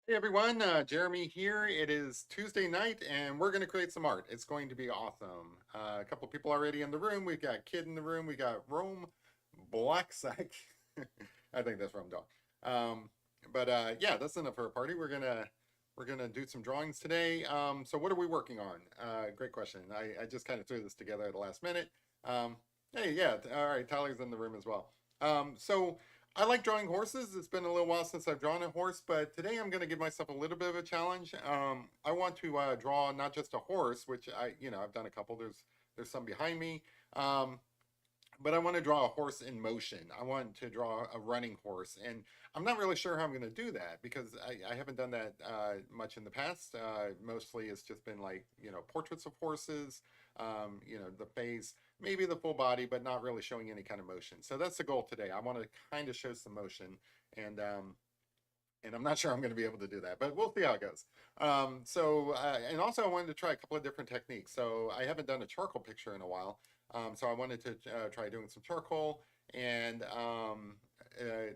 Hey everyone, Jeremy here. It is Tuesday night and we're going to create some art. It's going to be awesome. A couple people already in the room. We've got Kid in the room. We got Rome Blacksack. I think that's Rome Dog. Yeah, that's enough for a party. We're gonna do some drawings today. So what are we working on? Great question. I just kind of threw this together at the last minute. Um, hey, yeah, all right. Tyler's in the room as well. So I like drawing horses. It's been a little while since I've drawn a horse, but today I'm going to give myself a little bit of a challenge. I want to draw not just a horse, which I've done a couple. There's some behind me, um, but I want to draw a horse in motion. I want to draw a running horse, and I'm not really sure how I'm going to do that because I haven't done that much in the past. Mostly, it's just been like portraits of horses, the face, maybe the full body, but not really showing any kind of motion. So that's the goal today. I want to kind of show some motion, and and I'm not sure I'm going to be able to do that, but we'll see how it goes. And also I wanted to try a couple of different techniques. So I haven't done a charcoal picture in a while. So I wanted to try doing some charcoal and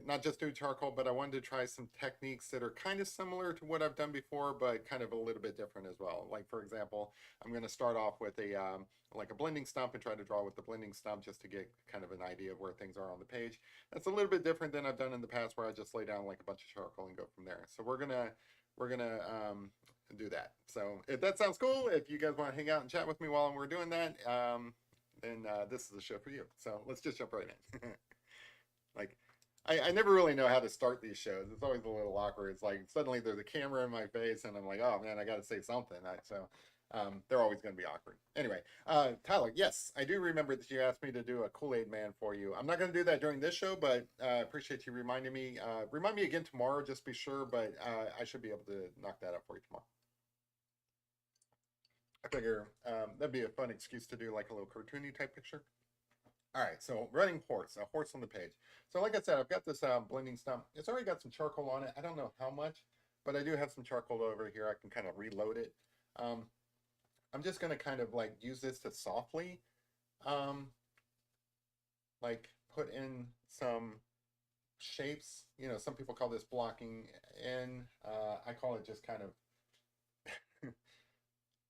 not just do charcoal, but I wanted to try some techniques that are kind of similar to what I've done before, but kind of a little bit different as well. Like for example, I'm going to start off with a like a blending stump and try to draw with the blending stump just to get kind of an idea of where things are on the page. That's a little bit different than I've done in the past where I just lay down like a bunch of charcoal and go from there. So we're gonna do that. So if that sounds cool, if you guys want to hang out and chat with me while we're doing that, then this is the show for you. So let's just jump right in. Like I never really know how to start these shows. It's always a little awkward. It's like suddenly there's a camera in my face, and I'm like, oh man, I got to say something. They're always going to be awkward. Anyway, Tyler, yes, I do remember that you asked me to do a Kool-Aid Man for you. I'm not going to do that during this show, but I appreciate you reminding me. Remind me again tomorrow, just be sure, but I should be able to knock that up for you tomorrow. I figure that'd be a fun excuse to do like a little cartoony type picture. All right, so running horse, a horse on the page. So like I said, I've got this blending stump. It's already got some charcoal on it. I don't know how much, but I do have some charcoal over here. I can kind of reload it. Um, I'm just going to kind of like use this to softly um, like put in some shapes. Some people call this blocking in. I call it just kind of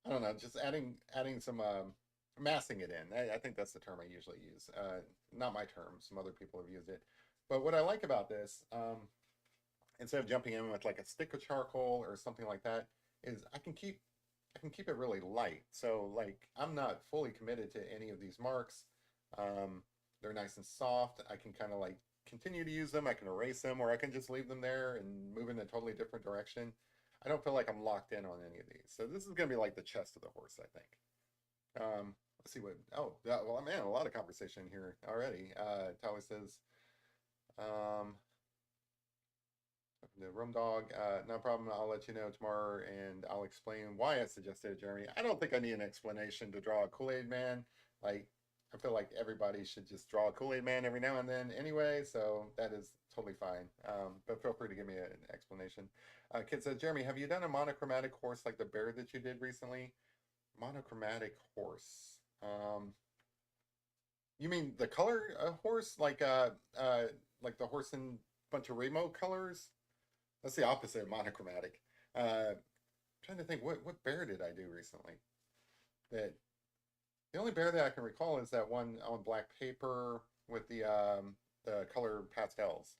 I don't know, just adding some massing it in. I think that's the term I usually use. Not my term. Some other people have used it. But what I like about this, instead of jumping in with like a stick of charcoal or something like that, is I can keep it really light. So like I'm not fully committed to any of these marks. Um, they're nice and soft. I can kind of like continue to use them. I can erase them, or I can just leave them there and move in a totally different direction. I don't feel like I'm locked in on any of these. So this is going to be like the chest of the horse, I think. Let's see what. Oh, yeah, well, man, a lot of conversation here already. Tyler says, um, the Rum Dog, no problem. I'll let you know tomorrow and I'll explain why I suggested it, Jeremy. I don't think I need an explanation to draw a Kool-Aid Man. Like, I feel like everybody should just draw a Kool-Aid Man every now and then anyway, so that is totally fine. But feel free to give me an explanation. Kid says, Jeremy, have you done a monochromatic horse like the bear that you did recently? Monochromatic horse. You mean the color horse, like the horse in a bunch of rainbow colors? That's the opposite of monochromatic. Trying to think what bear did I do recently? That the only bear that I can recall is that one on black paper with the color pastels.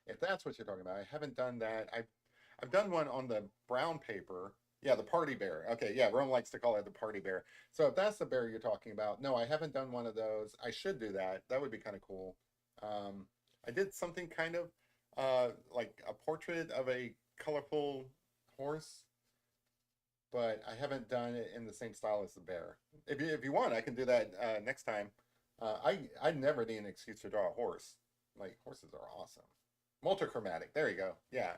If that's what you're talking about, I haven't done that. I've done one on the brown paper. Yeah, the party bear. Okay, yeah, Rome likes to call it the party bear. So if that's the bear you're talking about, no, I haven't done one of those. I should do that. That would be kind of cool. Um, I did something kind of like a portrait of a colorful horse, but I haven't done it in the same style as the bear. If you want, I can do that next time. I never need an excuse to draw a horse. Like horses are awesome. Multichromatic. There you go. Yeah,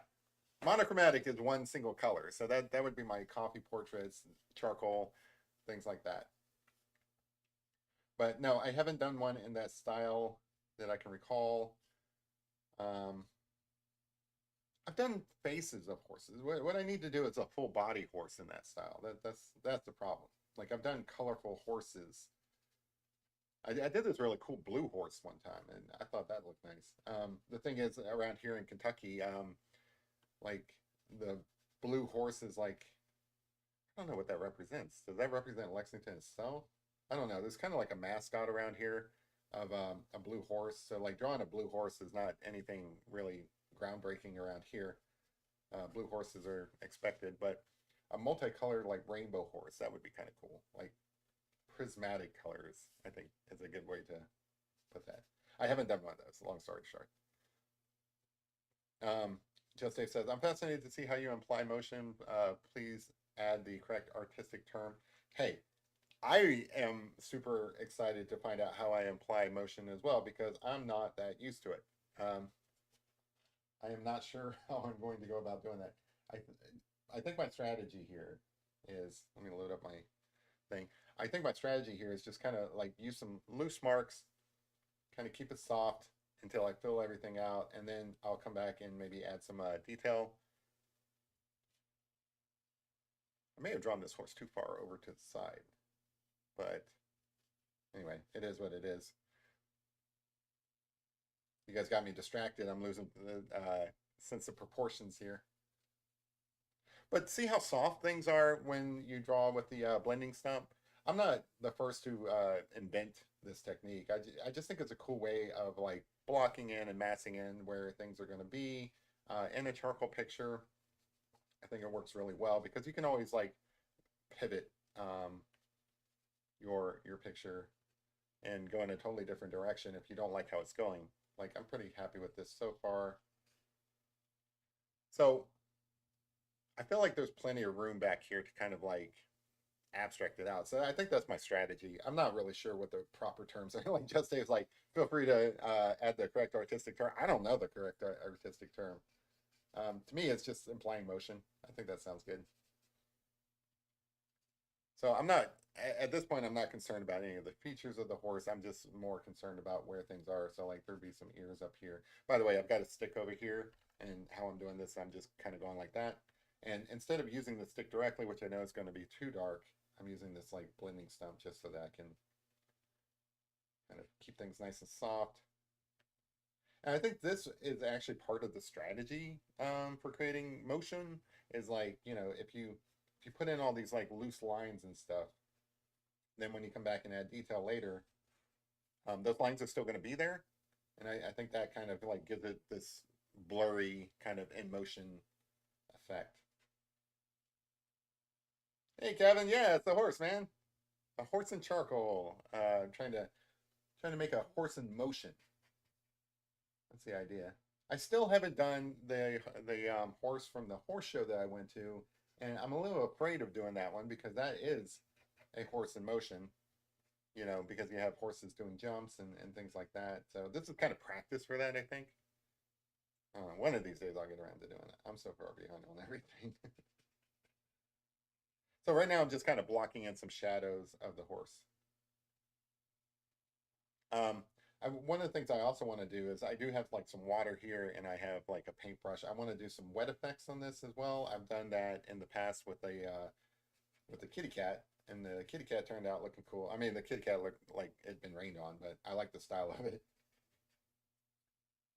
monochromatic is one single color, so that would be my coffee portraits, charcoal, things like that. But no, I haven't done one in that style that I can recall. Um, I've done faces of horses. What I need to do is a full body horse in that style. That's the problem. Like I've done colorful horses. I did this really cool blue horse one time, and I thought that looked nice. The thing is, around here in Kentucky, like the blue horse is like, I don't know what that represents. Does that represent Lexington itself? I don't know. There's kind of like a mascot around here of a blue horse. So like drawing a blue horse is not anything really groundbreaking around here. Blue horses are expected, but a multicolored like rainbow horse, that would be kind of cool. Like prismatic colors, I think is a good way to put that. I haven't done one of those, long story short. Um, Just Dave says, I'm fascinated to see how you imply motion. Please add the correct artistic term. Hey, I am super excited to find out how I imply motion as well because I'm not that used to it. I am not sure how I'm going to go about doing that. I, I think my strategy here is, let me load up my thing. I think my strategy here is just kind of like use some loose marks, kind of keep it soft until I fill everything out, and then I'll come back and maybe add some detail. I may have drawn this horse too far over to the side, but anyway, it is what it is. You guys got me distracted. I'm losing the sense of proportions here. But see how soft things are when you draw with the blending stump? I'm not the first to invent this technique. I just think it's a cool way of like blocking in and massing in where things are going to be in a charcoal picture. I think it works really well because you can always like pivot your picture and go in a totally different direction if you don't like how it's going. Like I'm pretty happy with this so far. So I feel like there's plenty of room back here to kind of like abstract it out. So I think that's my strategy. I'm not really sure what the proper terms are. Like Just Dave's like, feel free to add the correct artistic term. I don't know the correct artistic term. To me, it's just implying motion. I think that sounds good. So I'm not, at this point, I'm not concerned about any of the features of the horse. I'm just more concerned about where things are. So like there'd be some ears up here. By the way, I've got a stick over here and how I'm doing this, I'm just kind of going like that. And instead of using the stick directly, which I know is going to be too dark, I'm using this like blending stump just so that I can kind of keep things nice and soft. And I think this is actually part of the strategy for creating motion is like, you know, if you put in all these like loose lines and stuff, then when you come back and add detail later, those lines are still going to be there. And I think that kind of like gives it this blurry kind of in motion effect. Hey Kevin, yeah, it's a horse, man. A horse in charcoal. Trying to make a horse in motion. That's the idea. I still haven't done the horse from the horse show that I went to, and I'm a little afraid of doing that one because that is a horse in motion. You know, because you have horses doing jumps and things like that. So this is kind of practice for that, I think. One of these days I'll get around to doing it. I'm so far behind on everything. So right now I'm just kind of blocking in some shadows of the horse. Um, one of the things I also want to do is I do have like some water here and I have like a paintbrush. I want to do some wet effects on this as well. I've done that in the past with the kitty cat, and the kitty cat turned out looking cool. I mean, the kitty cat looked like it'd been rained on, but I like the style of it.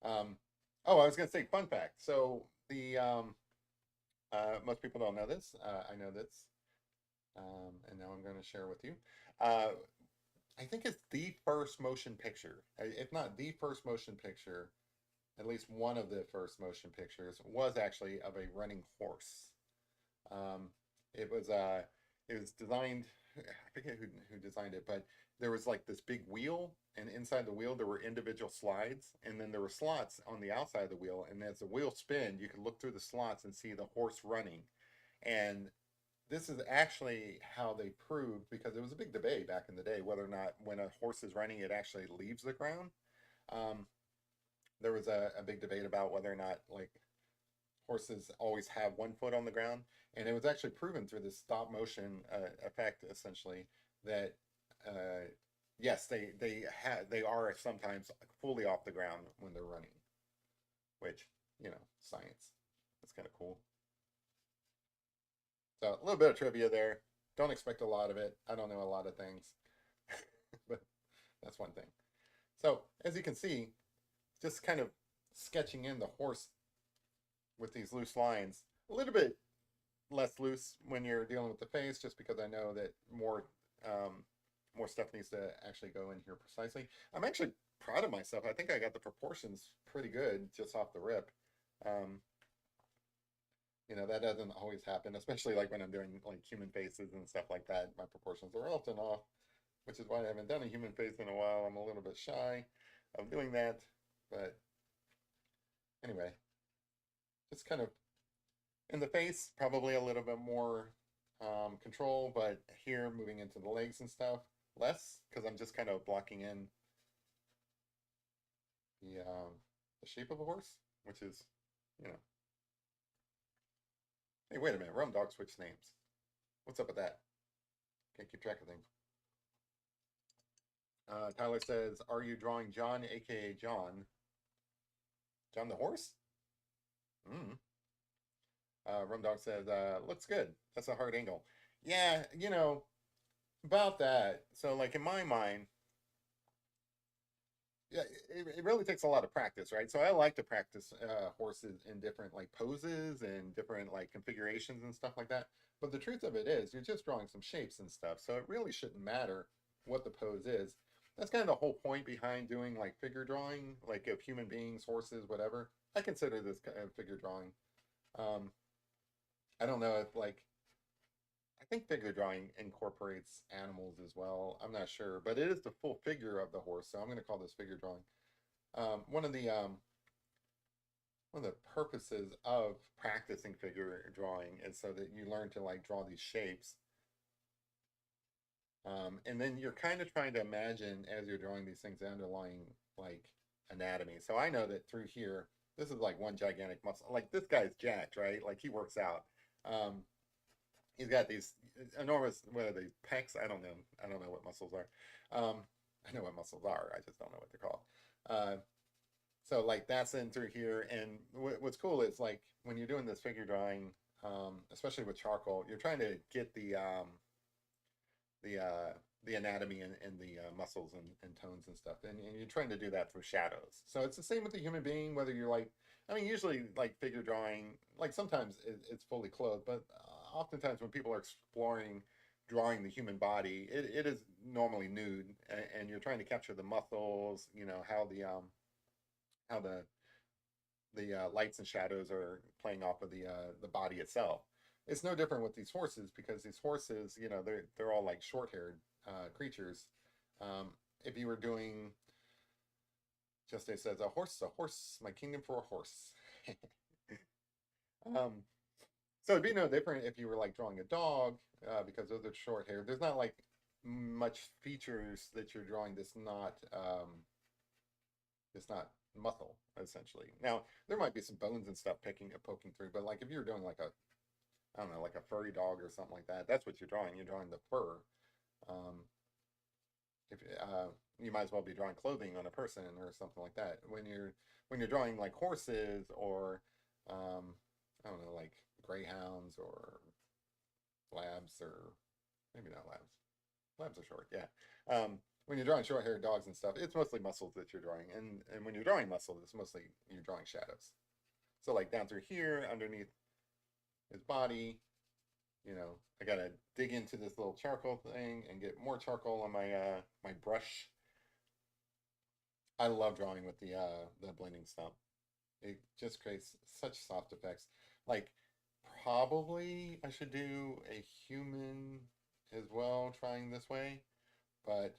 Um, oh, I was gonna say fun fact. So the most people don't know this. I know this, and now I'm going to share with you. Uh, I think it's the first motion picture, if not the first motion picture, at least one of the first motion pictures was actually of a running horse. Um, it was it was designed. I forget who designed it, but there was like this big wheel, and inside the wheel there were individual slides, and then there were slots on the outside of the wheel. And as the wheel spin, you could look through the slots and see the horse running. And this is actually how they proved, because there was a big debate back in the day whether or not when a horse is running it actually leaves the ground. Um, there was a big debate about whether or not like horses always have one foot on the ground, and it was actually proven through this stop motion effect essentially that yes, they are sometimes fully off the ground when they're running, which you know, science. That's kind of cool. So a little bit of trivia there. Don't expect a lot of it. I don't know a lot of things, but that's one thing. So as you can see, just kind of sketching in the horse with these loose lines. A little bit less loose when you're dealing with the face, just because I know that more stuff needs to actually go in here precisely. I'm actually proud of myself. I think I got the proportions pretty good just off the rip. Um, that doesn't always happen, especially like when I'm doing like human faces and stuff like that. My proportions are often off, which is why I haven't done a human face in a while. I'm a little bit shy of doing that. But anyway, just kind of in the face, probably a little bit more control, but here moving into the legs and stuff, less, because I'm just kind of blocking in the shape of a horse, which is, you know, hey, wait a minute, Rum Dog switched names. What's up with that? Can't keep track of things. Tyler says, are you drawing John, aka John? John the horse? Mm. Rum Dog says, looks good. That's a hard angle. Yeah, about that. So, like, in my mind, yeah, it really takes a lot of practice, right? So I like to practice horses in different like poses and different like configurations and stuff like that. But the truth of it is, you're just drawing some shapes and stuff. So it really shouldn't matter what the pose is. That's kind of the whole point behind doing like figure drawing, like of human beings, horses, whatever. I consider this kind of figure drawing. Um, I don't know if like I think figure drawing incorporates animals as well. I'm not sure, but it is the full figure of the horse, so I'm going to call this figure drawing. One of the purposes of practicing figure drawing is so that you learn to like draw these shapes, and then you're kind of trying to imagine as you're drawing these things the underlying like anatomy. So I know that through here, this is like one gigantic muscle. Like this guy's jacked, right? Like he works out. Um, he's got these enormous, what are they, pecs? I don't know. I don't know what muscles are. I know what muscles are. I just don't know what they're called. So like that's in through here. And what's cool is like when you're doing this figure drawing, especially with charcoal, you're trying to get the uh, the anatomy and the muscles and tones and stuff, and you're trying to do that through shadows. So it's the same with the human being, whether you're like, I mean, usually like figure drawing, like sometimes it's fully clothed, but oftentimes when people are exploring drawing the human body, it is normally nude, and you're trying to capture the muscles, how the lights and shadows are playing off of the body itself. It's no different with these horses because these horses, they're all like short-haired creatures. If you were doing, just it says a horse, my kingdom for a horse. um, so it'd be no different if you were like drawing a dog because those are short hair. There's not like much features that you're drawing that's not muscle essentially. Now there might be some bones and stuff poking through, but like if you're doing like a I don't know like a furry dog or something like that, that's what you're drawing. You're drawing the fur. Um, if You might as well be drawing clothing on a person or something like that. When you're drawing like horses or I don't know like greyhounds or labs or maybe not labs. Labs are short, yeah. When you're drawing short-haired dogs and stuff, it's mostly muscles that you're drawing, and when you're drawing muscles, it's mostly you're drawing shadows. So like down through here, underneath his body, I gotta dig into this little charcoal thing and get more charcoal on my brush. I love drawing with the blending stump. It just creates such soft effects. Like probably I should do a human as well, trying this way, but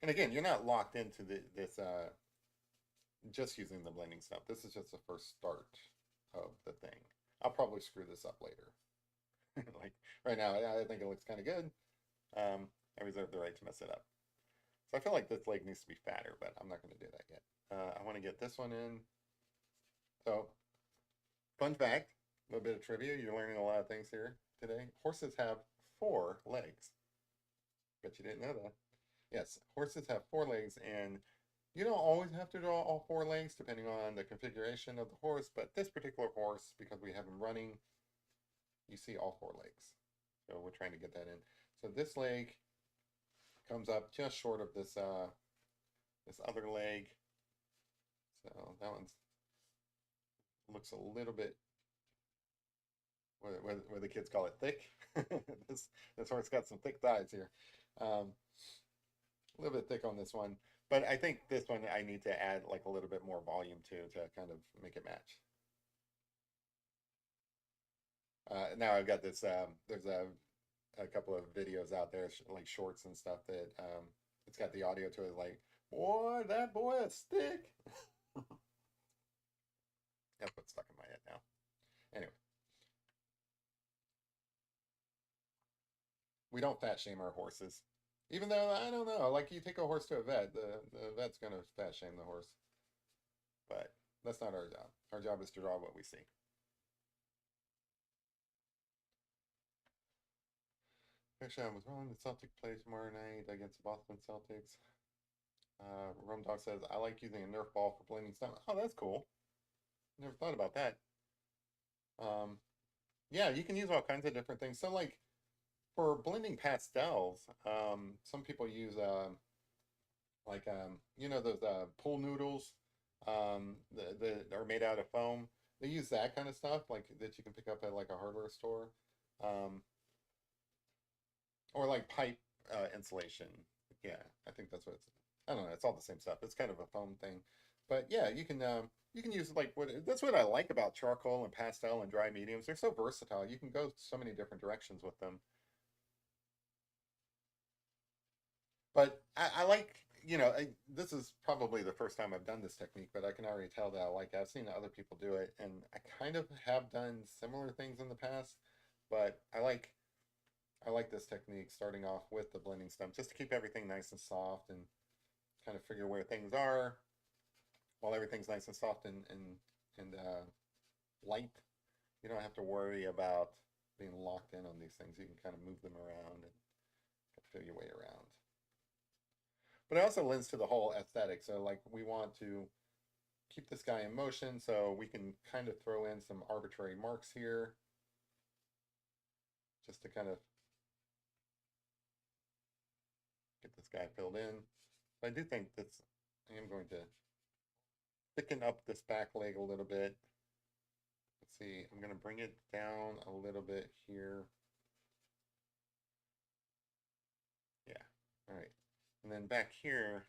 and again, you're not locked into this just using the blending stuff. This is just the first start of the thing. I'll probably screw this up later. Like right now, I think it looks kind of good. I reserve the right to mess it up. So I feel like this leg needs to be fatter, but I'm not going to do that yet. I want to get this one in. So, fun fact, a little bit of trivia. You're learning a lot of things here today. Horses have 4 legs. Bet you didn't know that. Yes, horses have 4 legs, and you don't always have to draw all 4 legs depending on the configuration of the horse, but this particular horse, because we have him running, you see all 4 legs. So we're trying to get that in. So this leg comes up just short of this other leg. So that one's looks a little bit, what the kids call it, thick. this this horse got some thick thighs here. Um, a little bit thick on this one, but I think this one I need to add like a little bit more volume to kind of make it match. Now I've got this. There's a couple of videos out there, like shorts and stuff that it's got the audio to it, like, boy, that boy is thick. That's what's stuck in my head now. Anyway, we don't fat shame our horses. Even though, I don't know, like you take a horse to a vet, the vet's going to fat shame the horse. But that's not our job. Our job is to draw what we see. Actually, I was wrong. The Celtic play tomorrow night against the Boston Celtics. Rome Dog says, I like using a Nerf ball for blending stuff. Oh, that's cool. Never thought about that. Um, yeah, you can use all kinds of different things. So, like, for blending pastels, some people use like you know those pool noodles that are made out of foam. They use that kind of stuff like that you can pick up at like a hardware store, um, or like pipe insulation. Yeah, I think that's what it's. I don't know. It's all the same stuff. It's kind of a foam thing, but yeah, you can use like what that's what I like about charcoal and pastel and dry mediums. They're so versatile. You can go so many different directions with them. But I like, this is probably the first time I've done this technique, but I can already tell that I like it. I've seen other people do it, and I kind of have done similar things in the past, but I like this technique starting off with the blending stump just to keep everything nice and soft and kind of figure where things are while everything's nice and soft and light. You don't have to worry about being locked in on these things. You can kind of move them around and feel your way around. But it also lends to the whole aesthetic. So like we want to keep this guy in motion, so we can kind of throw in some arbitrary marks here just to kind of get this guy filled in. But I do think that's, I am going to thicken up this back leg a little bit. Let's see, I'm going to bring it down a little bit here. Yeah, all right. And then back here,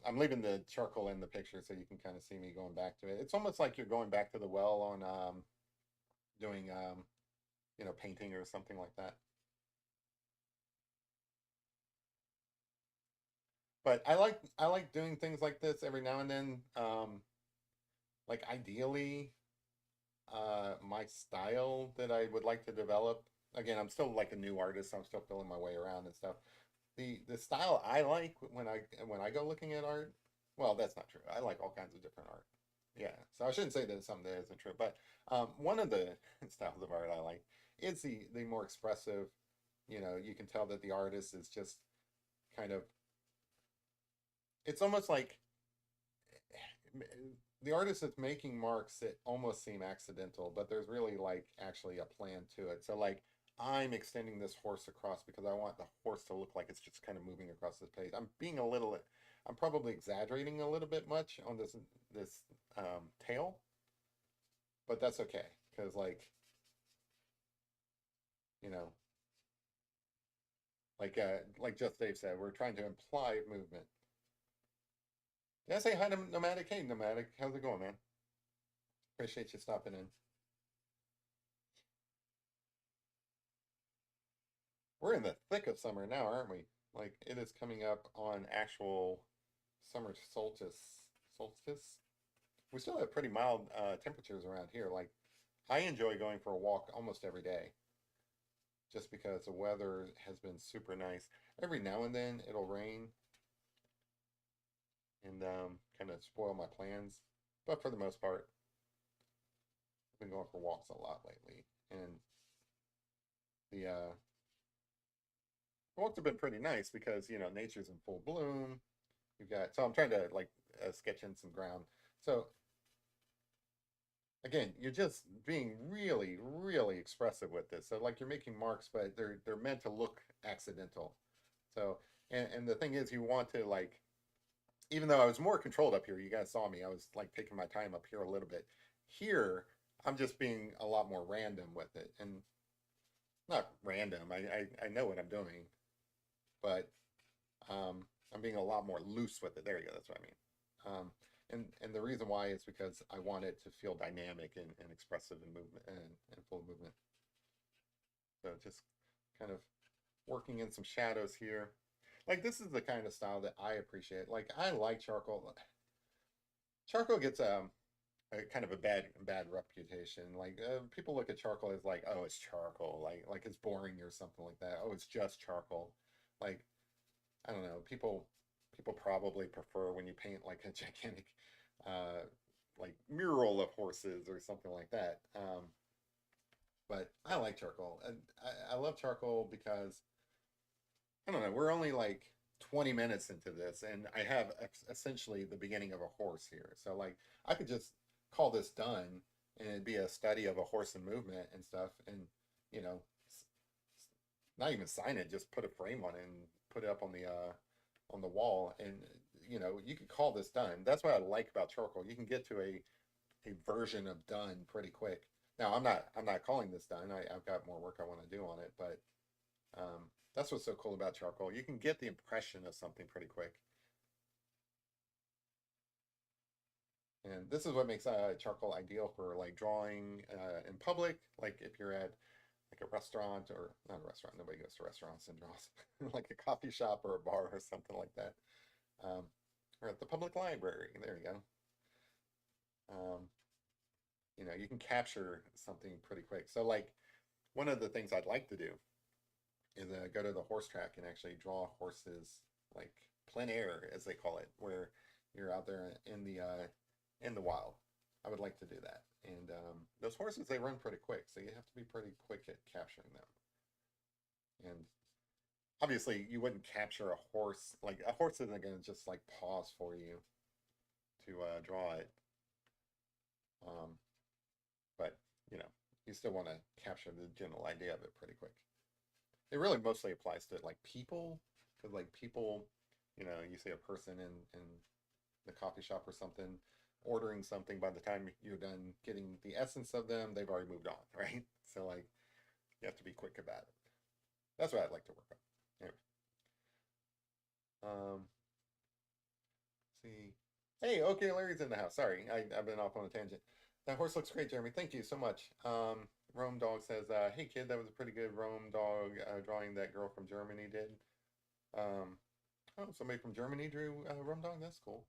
I'm leaving the charcoal in the picture so you can kind of see me going back to it. It's almost like you're going back to the well on doing, painting or something like that. But I like doing things like this every now and then. Like ideally, my style that I would like to develop. Again, I'm still like a new artist, so I'm still feeling my way around and stuff. The style I like when I go looking at art, well, that's not true. I like all kinds of different art. Yeah, so I shouldn't say that it's something that isn't true, but one of the styles of art I like is the more expressive. You can tell that the artist is just kind of. It's almost like the artist is making marks that almost seem accidental, but there's really like actually a plan to it. So like I'm extending this horse across because I want the horse to look like it's just kind of moving across this page. I'm probably exaggerating a little bit much on this tail, but that's okay because you know, like just Dave said, we're trying to imply movement. Did I say hi to Nomadic? Hey, Nomadic, how's it going, man? Appreciate you stopping in. We're in the thick of summer now, aren't we? Like it is coming up on actual summer solstice. Solstice. We still have pretty mild temperatures around here. Like I enjoy going for a walk almost every day, just because the weather has been super nice. Every now and then it'll rain and kind of spoil my plans, but for the most part, I've been going for walks a lot lately, and the walks have been pretty nice because nature's in full bloom. You've got so I'm trying to like sketch in some ground. So again, you're just being really, really expressive with this. So like you're making marks, but they're meant to look accidental. So and the thing is, you want to like, even though I was more controlled up here, you guys saw me. I was like taking my time up here a little bit. Here, I'm just being a lot more random with it, and not random. I know what I'm doing, but I'm being a lot more loose with it. There you go. That's what I mean. And the reason why is because I want it to feel dynamic and expressive and movement and full of movement. So just kind of working in some shadows here. Like this is the kind of style that I appreciate. Like I like charcoal. Charcoal gets a kind of a bad reputation. Like people look at charcoal as like, oh, it's charcoal, like it's boring or something like that. Oh, it's just charcoal. Like I don't know. People probably prefer when you paint like a gigantic, like mural of horses or something like that. But I like charcoal, and I love charcoal because I don't know. We're only like 20 minutes into this, and I have essentially the beginning of a horse here. So like I could just call this done, and it'd be a study of a horse and movement and stuff, and you know, not even sign it, just put a frame on it and put it up on the wall, and you could call this done. That's what I like about charcoal. You can get to a version of done pretty quick. Now I'm not calling this done. I've got more work I want to do on it, but that's what's so cool about charcoal. You can get the impression of something pretty quick. And this is what makes charcoal ideal for like drawing in public. Like if you're at like a restaurant or not a restaurant, nobody goes to restaurants and draws, like a coffee shop or a bar or something like that. Um, or at the public library. There you go. Um, you can capture something pretty quick. So like one of the things I'd like to do is go to the horse track and actually draw horses like plein air, as they call it, where you're out there in the wild. I would like to do that. And those horses, they run pretty quick, so you have to be pretty quick at capturing them. And obviously, you wouldn't capture a horse like a horse isn't going to just like pause for you to draw it. Um, but you know, you still want to capture the general idea of it pretty quick. It really mostly applies to like people, because like people, you see a person in the coffee shop or something ordering something. By the time you're done getting the essence of them, they've already moved on, right? So like you have to be quick about it. That's what I'd like to work on. Anyway, see. Hey, okay, Larry's in the house. Sorry, I've been off on a tangent. That horse looks great, Jeremy. Thank you so much. Rome Dog says, "Hey kid, that was a pretty good Rome Dog drawing that girl from Germany did." Um, oh, somebody from Germany drew Rome Dog. That's cool.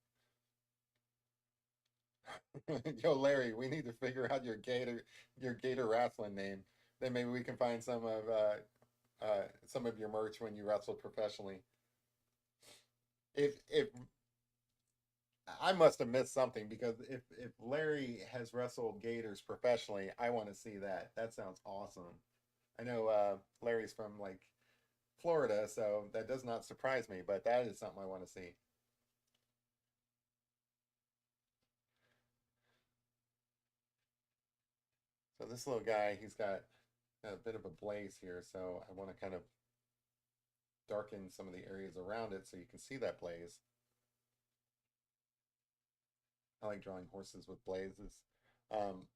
Yo, Larry, we need to figure out your gator wrestling name. Then maybe we can find some of your merch when you wrestled professionally. If I must have missed something, because if Larry has wrestled gators professionally, I want to see that. That sounds awesome. I know Larry's from like Florida, so that does not surprise me, but that is something I want to see. So this little guy, he's got a bit of a blaze here, so I want to kind of darken some of the areas around it so you can see that blaze. I like drawing horses with blazes. Um,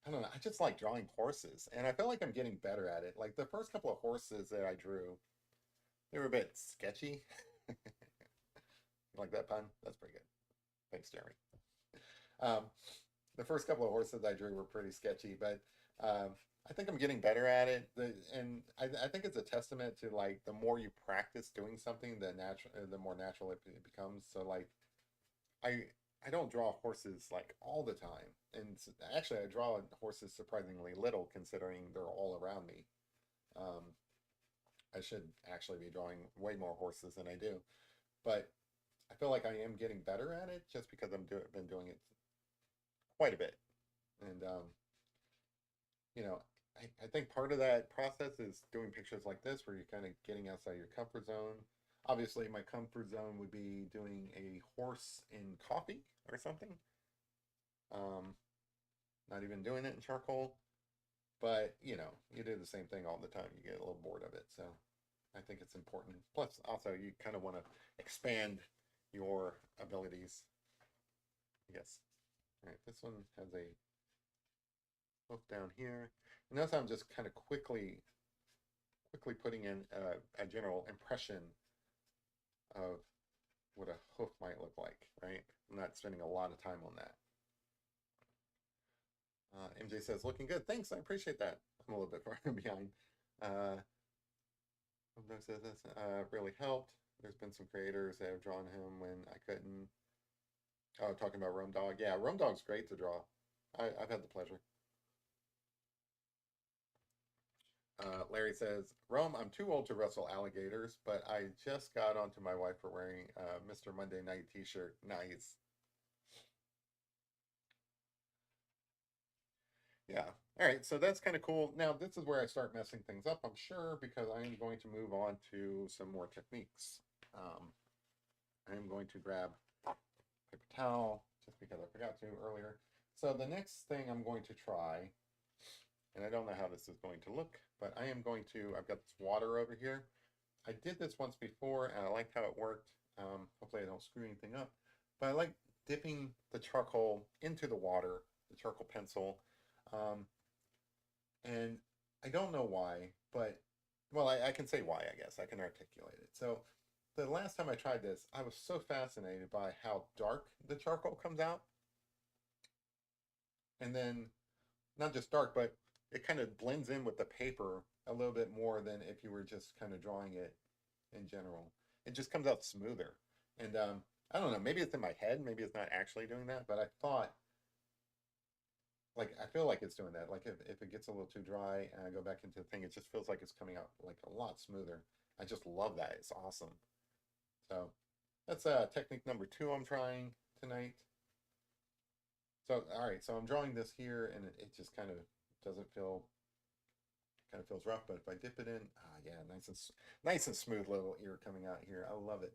I don't know. I just like drawing horses, and I feel like I'm getting better at it. Like the first couple of horses that I drew, they were a bit sketchy. You like that pun? That's pretty good. Thanks, Jeremy. Um, the first couple of horses I drew were pretty sketchy, but I think I'm getting better at it. I think it's a testament to like the more you practice doing something, the more natural it becomes. So like I I don't draw horses like all the time, and actually I draw horses surprisingly little considering they're all around me. Um, I should actually be drawing way more horses than I do, but I feel like I am getting better at it just because been doing it quite a bit. And I think part of that process is doing pictures like this where you're kind of getting outside your comfort zone. Obviously, my comfort zone would be doing a horse in coffee or something. Um, Not even doing it in charcoal, but you do the same thing all the time. You get a little bored of it. So I think it's important. Plus, also, you kind of want to expand your abilities. Yes. All right. This one has a Look down here. And notice I'm just kind of quickly putting in a general impression of what a hoof might look like, right? I'm not spending a lot of time on that. MJ says, looking good. Thanks, I appreciate that. I'm a little bit far behind. Uh, Doug says this really helped. There's been some creators that have drawn him when I couldn't. Oh, talking about Rome Dog. Yeah, Rome Dog's great to draw. I've had the pleasure. Larry says, Rome, I'm too old to wrestle alligators, but I just got onto my wife for wearing Mr. Monday Night t-shirt. Nice. Yeah. All right, so that's kind of cool. Now, this is where I start messing things up, I'm sure, because I am going to move on to some more techniques. I am going to grab paper towel, just because I forgot to earlier. So the next thing I'm going to try, and I don't know how this is going to look, but I am going to, I've got this water over here. I did this once before, and I liked how it worked. Hopefully I don't screw anything up. But I like dipping the charcoal into the water, the charcoal pencil. Um, and I don't know why, but, well, I can say why, I guess. I can articulate it. So the last time I tried this, I was so fascinated by how dark the charcoal comes out. And then not just dark, but it kind of blends in with the paper a little bit more than if you were just kind of drawing it in general. It just comes out smoother. And I don't know, maybe it's in my head, maybe it's not actually doing that, but I thought, like, I feel like it's doing that. Like if it gets a little too dry and I go back into the thing, it just feels like it's coming out like a lot smoother. I just love that. It's awesome. So that's technique number 2 I'm trying tonight. So, all right, so I'm drawing this here and it just doesn't feel, kind of feels rough, but if I dip it in, yeah, nice and smooth little ear coming out here. I love it.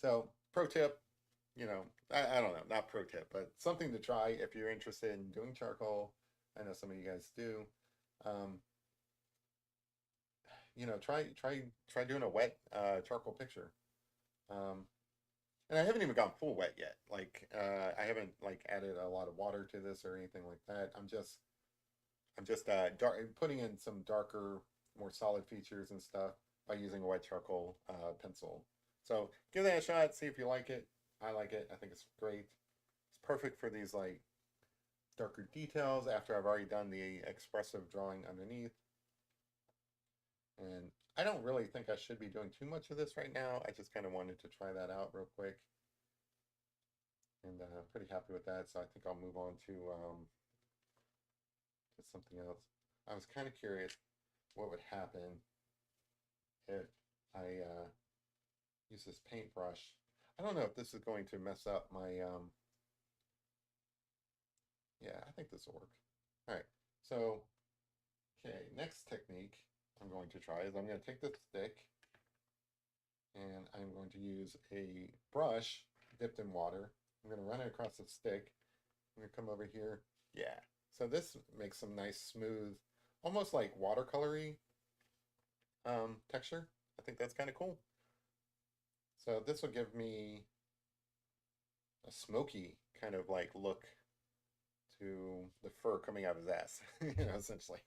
So, pro tip, I don't know, not pro tip, but something to try if you're interested in doing charcoal. I know some of you guys do. Um, try doing a wet charcoal picture. Um, and I haven't even gone full wet yet. Like I haven't like added a lot of water to this or anything like that. I'm just putting in some darker, more solid features and stuff by using a wet charcoal pencil. So give that a shot, see if you like it. I like it. I think it's great. It's perfect for these like darker details after I've already done the expressive drawing underneath. And I don't really think I should be doing too much of this right now. I just kind of wanted to try that out real quick. And pretty happy with that. So I think I'll move on to something else. I was kind of curious what would happen if I use this paintbrush. I don't know if this is going to mess up my, yeah, I think this will work. All right, so, okay, next technique I'm going to try is I'm going to take this stick and I'm going to use a brush dipped in water. I'm going to run it across the stick. I'm going to come over here. Yeah, so this makes some nice smooth, almost like watercolory texture. I think that's kind of cool. So this will give me a smoky kind of like look to the fur coming out of his ass, essentially.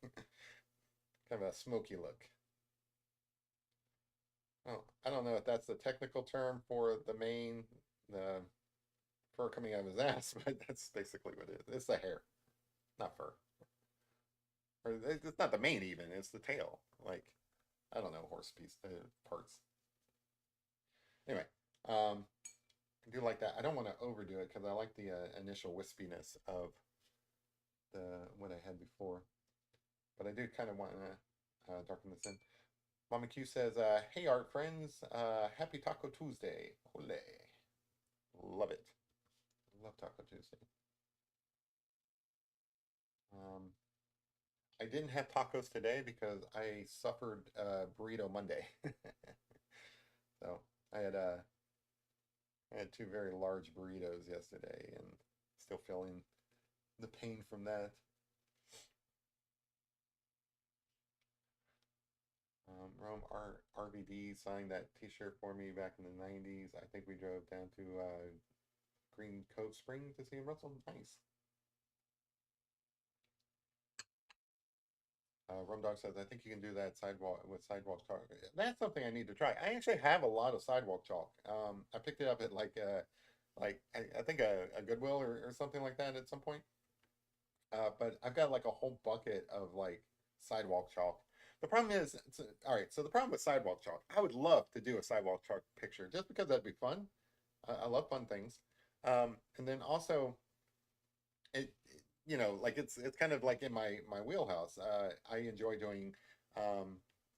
Kind of a smoky look. Oh, I don't know if that's the technical term for the fur coming out of his ass, but that's basically what it is. It's the hair, not fur. Or it's not the mane even, it's the tail. Like, I don't know, horse piece parts. Anyway, I do like that. I don't want to overdo it because I like the initial wispiness of what I had before. But I do kind of want to darken this in. Mama Q says, hey, art friends, happy Taco Tuesday. Ole. Love it. Love Taco Tuesday. Um, I didn't have tacos today because I suffered Burrito Monday. So I had uh, I had 2 very large burritos yesterday and still feeling the pain from that. Rome RVD signed that T-shirt for me back in the '90s. I think we drove down to Green Cove Spring to see him wrestle. Nice. Rum Dog says, I think you can do that sidewalk with sidewalk chalk. That's something I need to try. I actually have a lot of sidewalk chalk. I picked it up at like I think a Goodwill or something like that at some point. But I've got like a whole bucket of like sidewalk chalk. The problem is, all right. So the problem with sidewalk chalk, I would love to do a sidewalk chalk picture just because that'd be fun. I love fun things. And then also you know, like it's kind of like in my wheelhouse. I enjoy doing, um,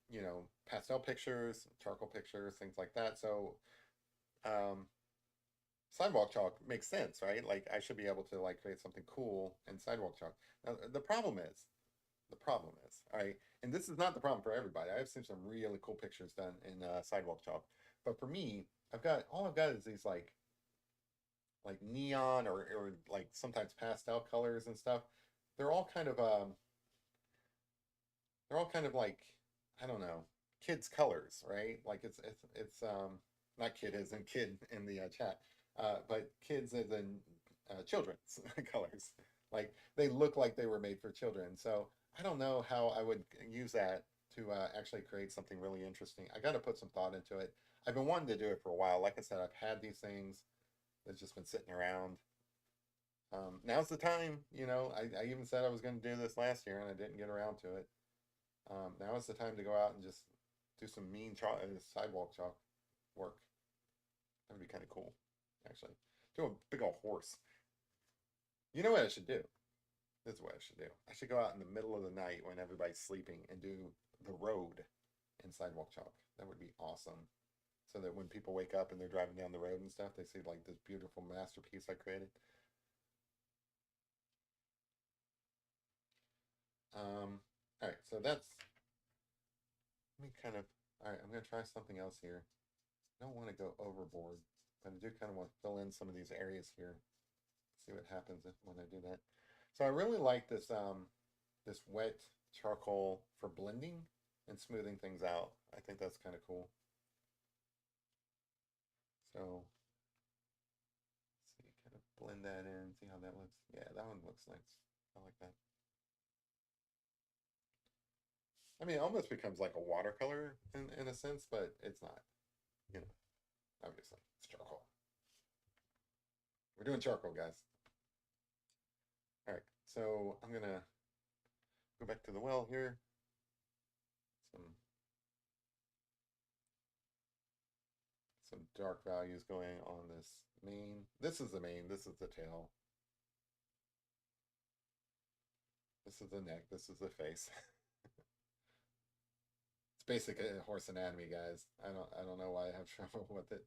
you know, pastel pictures, charcoal pictures, things like that. So um, sidewalk chalk makes sense, right? Like I should be able to like create something cool in sidewalk chalk. Now the problem is, all right, and this is not the problem for everybody. I've seen some really cool pictures done in sidewalk chalk, but for me, I've got is these like neon or like sometimes pastel colors and stuff. They're all kind of they're all kind of like I don't know, kids colors, right? Like it's not kid as in kid in the chat, but kids as in children's colors. Like they look like they were made for children. So I don't know how I would use that to actually create something really interesting. I got to put some thought into it. I've been wanting to do it for a while. Like I said, I've had these things that's just been sitting around. Now's the time, you know. I even said I was going to do this last year and I didn't get around to it. Now is the time to go out and just do some mean sidewalk chalk work. That would be kind of cool, actually. Do a big old horse. You know what I should do? This is what I should do. I should go out in the middle of the night when everybody's sleeping and do the road in sidewalk chalk. That would be awesome. So that when people wake up and they're driving down the road and stuff, they see like this beautiful masterpiece I created. All right, so that's let me kind of all right, I'm gonna try something else here. I don't want to go overboard, but I do kind of want to fill in some of these areas here. See what happens when I do that. So I really like this wet charcoal for blending and smoothing things out. I think that's kind of cool. So let's see, kind of blend that in, see how that looks. Yeah, that one looks nice. I like that. I mean, it almost becomes like a watercolor in a sense, but it's not, you know, obviously. It's charcoal. We're doing charcoal, guys. All right, so I'm gonna go back to the well here. Some some dark values going on this mane. This is the mane, this is the tail. This is the neck, this is the face. It's basic horse anatomy, guys. I don't know why I have trouble with it.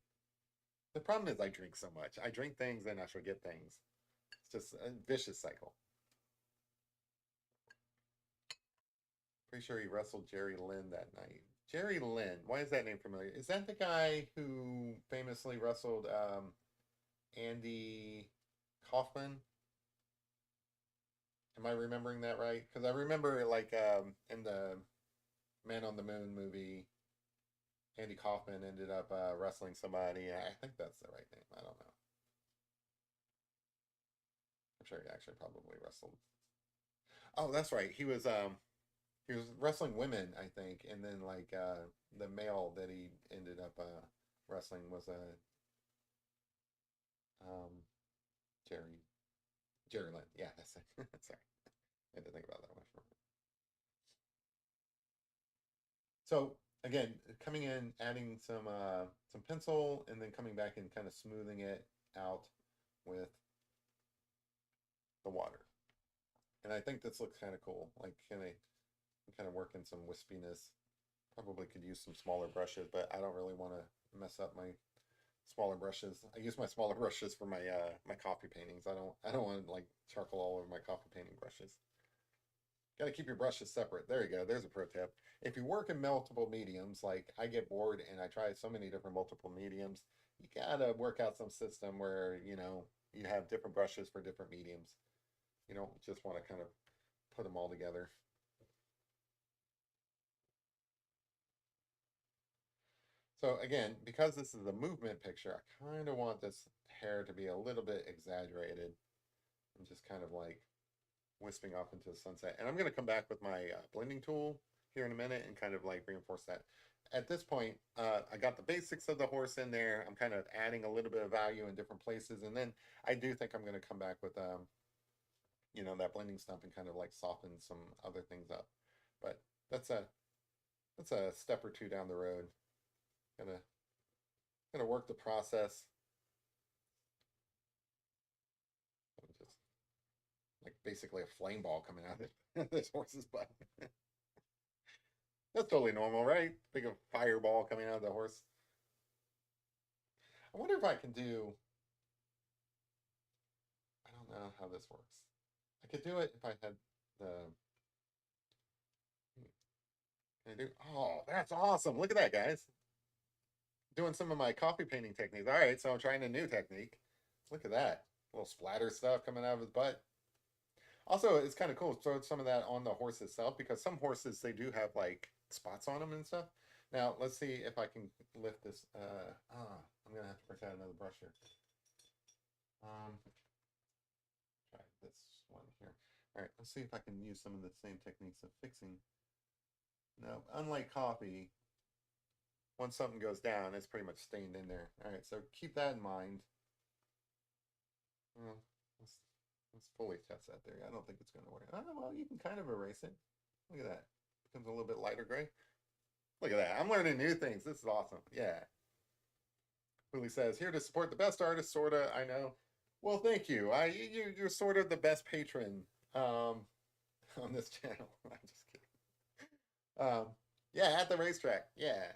The problem is I drink so much. I drink things and I forget things. It's just a vicious cycle. Pretty sure he wrestled Jerry Lynn that night. Jerry Lynn, why is that name familiar? Is that the guy who famously wrestled Andy Kaufman? Am I remembering that right? Because I remember like in the Man on the Moon movie, Andy Kaufman ended up wrestling somebody. I think that's the right name. I don't know. I'm sure he actually probably wrestled. Oh, that's right. He was wrestling women, I think, and then like the male that he ended up wrestling was a um, Jerry Jerry Lynn. Yeah, that's it. Sorry, I had to think about that one for a minute. So again, coming in, adding some pencil, and then coming back and kind of smoothing it out with the water. And I think this looks kind of cool. Like kind of work in some wispiness. Probably could use some smaller brushes, but I don't really want to mess up my smaller brushes. I use my smaller brushes for my my coffee paintings. I don't want like charcoal all over my coffee painting brushes. Got to keep your brushes separate. There you go. There's a pro tip. If you work in multiple mediums, like I get bored and I try so many different multiple mediums, you gotta work out some system where you know you have different brushes for different mediums. You don't just want to kind of put them all together. So again, because this is a movement picture, I kind of want this hair to be a little bit exaggerated and just kind of like wisping off into the sunset. And I'm going to come back with my blending tool here in a minute and kind of like reinforce that. At this point, I got the basics of the horse in there. I'm kind of adding a little bit of value in different places. And then I do think I'm going to come back with, that blending stump and kind of like soften some other things up. But that's a step or two down the road. Gonna work the process. Just like basically a flame ball coming out of this horse's butt. That's totally normal, right? Big a fireball coming out of the horse. I wonder if I can do. I don't know how this works. I could do it if I had the. Can I do? Oh, that's awesome! Look at that, guys. Doing some of my coffee painting techniques. All right, so I'm trying a new technique. Look at that. A little splatter stuff coming out of his butt. Also, it's kind of cool to throw some of that on the horse itself because some horses, they do have like spots on them and stuff. Now, let's see if I can lift this. I'm going to have to break out another brush here. Try this one here. All right, let's see if I can use some of the same techniques of fixing. No, unlike coffee, once something goes down, it's pretty much stained in there. All right, so keep that in mind. Well, let's fully test that there. I don't think it's going to work. Oh, well, you can kind of erase it. Look at that. Becomes a little bit lighter gray. Look at that. I'm learning new things. This is awesome. Yeah. Willie says, here to support the best artist, sorta. I know. Well, thank you. You're sort of the best patron on this channel. I'm just kidding. Yeah, at the racetrack. Yeah.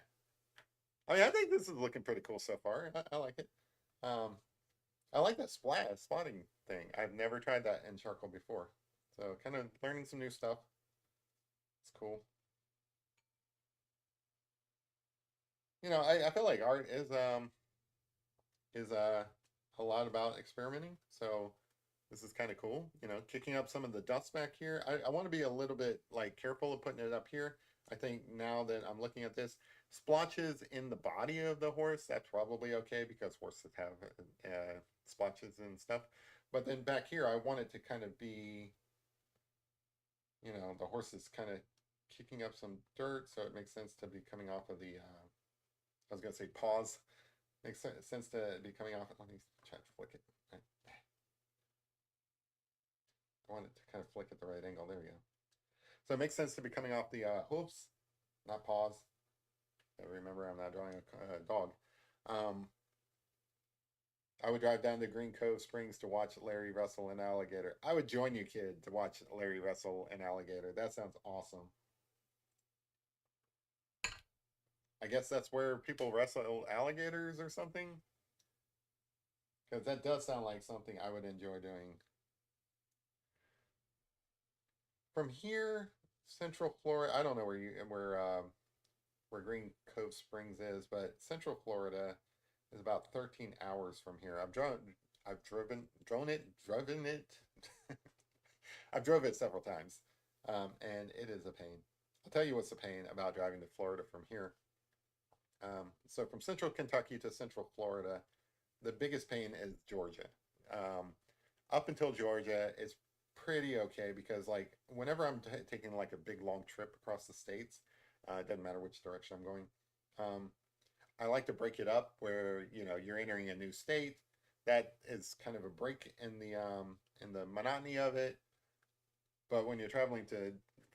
I mean, I think this is looking pretty cool so far. I like it. I like that spotting thing. I've never tried that in charcoal before. So kind of learning some new stuff. It's cool. I feel like art is a lot about experimenting. So this is kind of cool. Kicking up some of the dust back here. I want to be a little bit like careful of putting it up here. I think now that I'm looking at this, splotches in the body of the horse, that's probably okay because horses have splotches and stuff. But then back here, I want it to kind of be, the horse is kind of kicking up some dirt, so it makes sense to be coming off of the, I was going to say paws. Makes sense to be coming off. Let me try to flick it. I want it to kind of flick at the right angle. There we go. So it makes sense to be coming off the hooves, not paws. Remember, I'm not drawing a dog. I would drive down to Green Cove Springs to watch Larry wrestle an alligator. I would join you, kid, to watch Larry wrestle an alligator. That sounds awesome. I guess that's where people wrestle alligators or something. Because that does sound like something I would enjoy doing. From here, Central Florida, I don't know where Green Cove Springs is, but Central Florida is about 13 hours from here. I've driven it. I've drove it several times, and it is a pain. I'll tell you what's a pain about driving to Florida from here. So from Central Kentucky to Central Florida, the biggest pain is Georgia. Up until Georgia, it's pretty okay because like whenever I'm taking like a big long trip across the states, it doesn't matter which direction I'm going. I like to break it up where you're entering a new state. That is kind of a break in the monotony of it. But when you're traveling to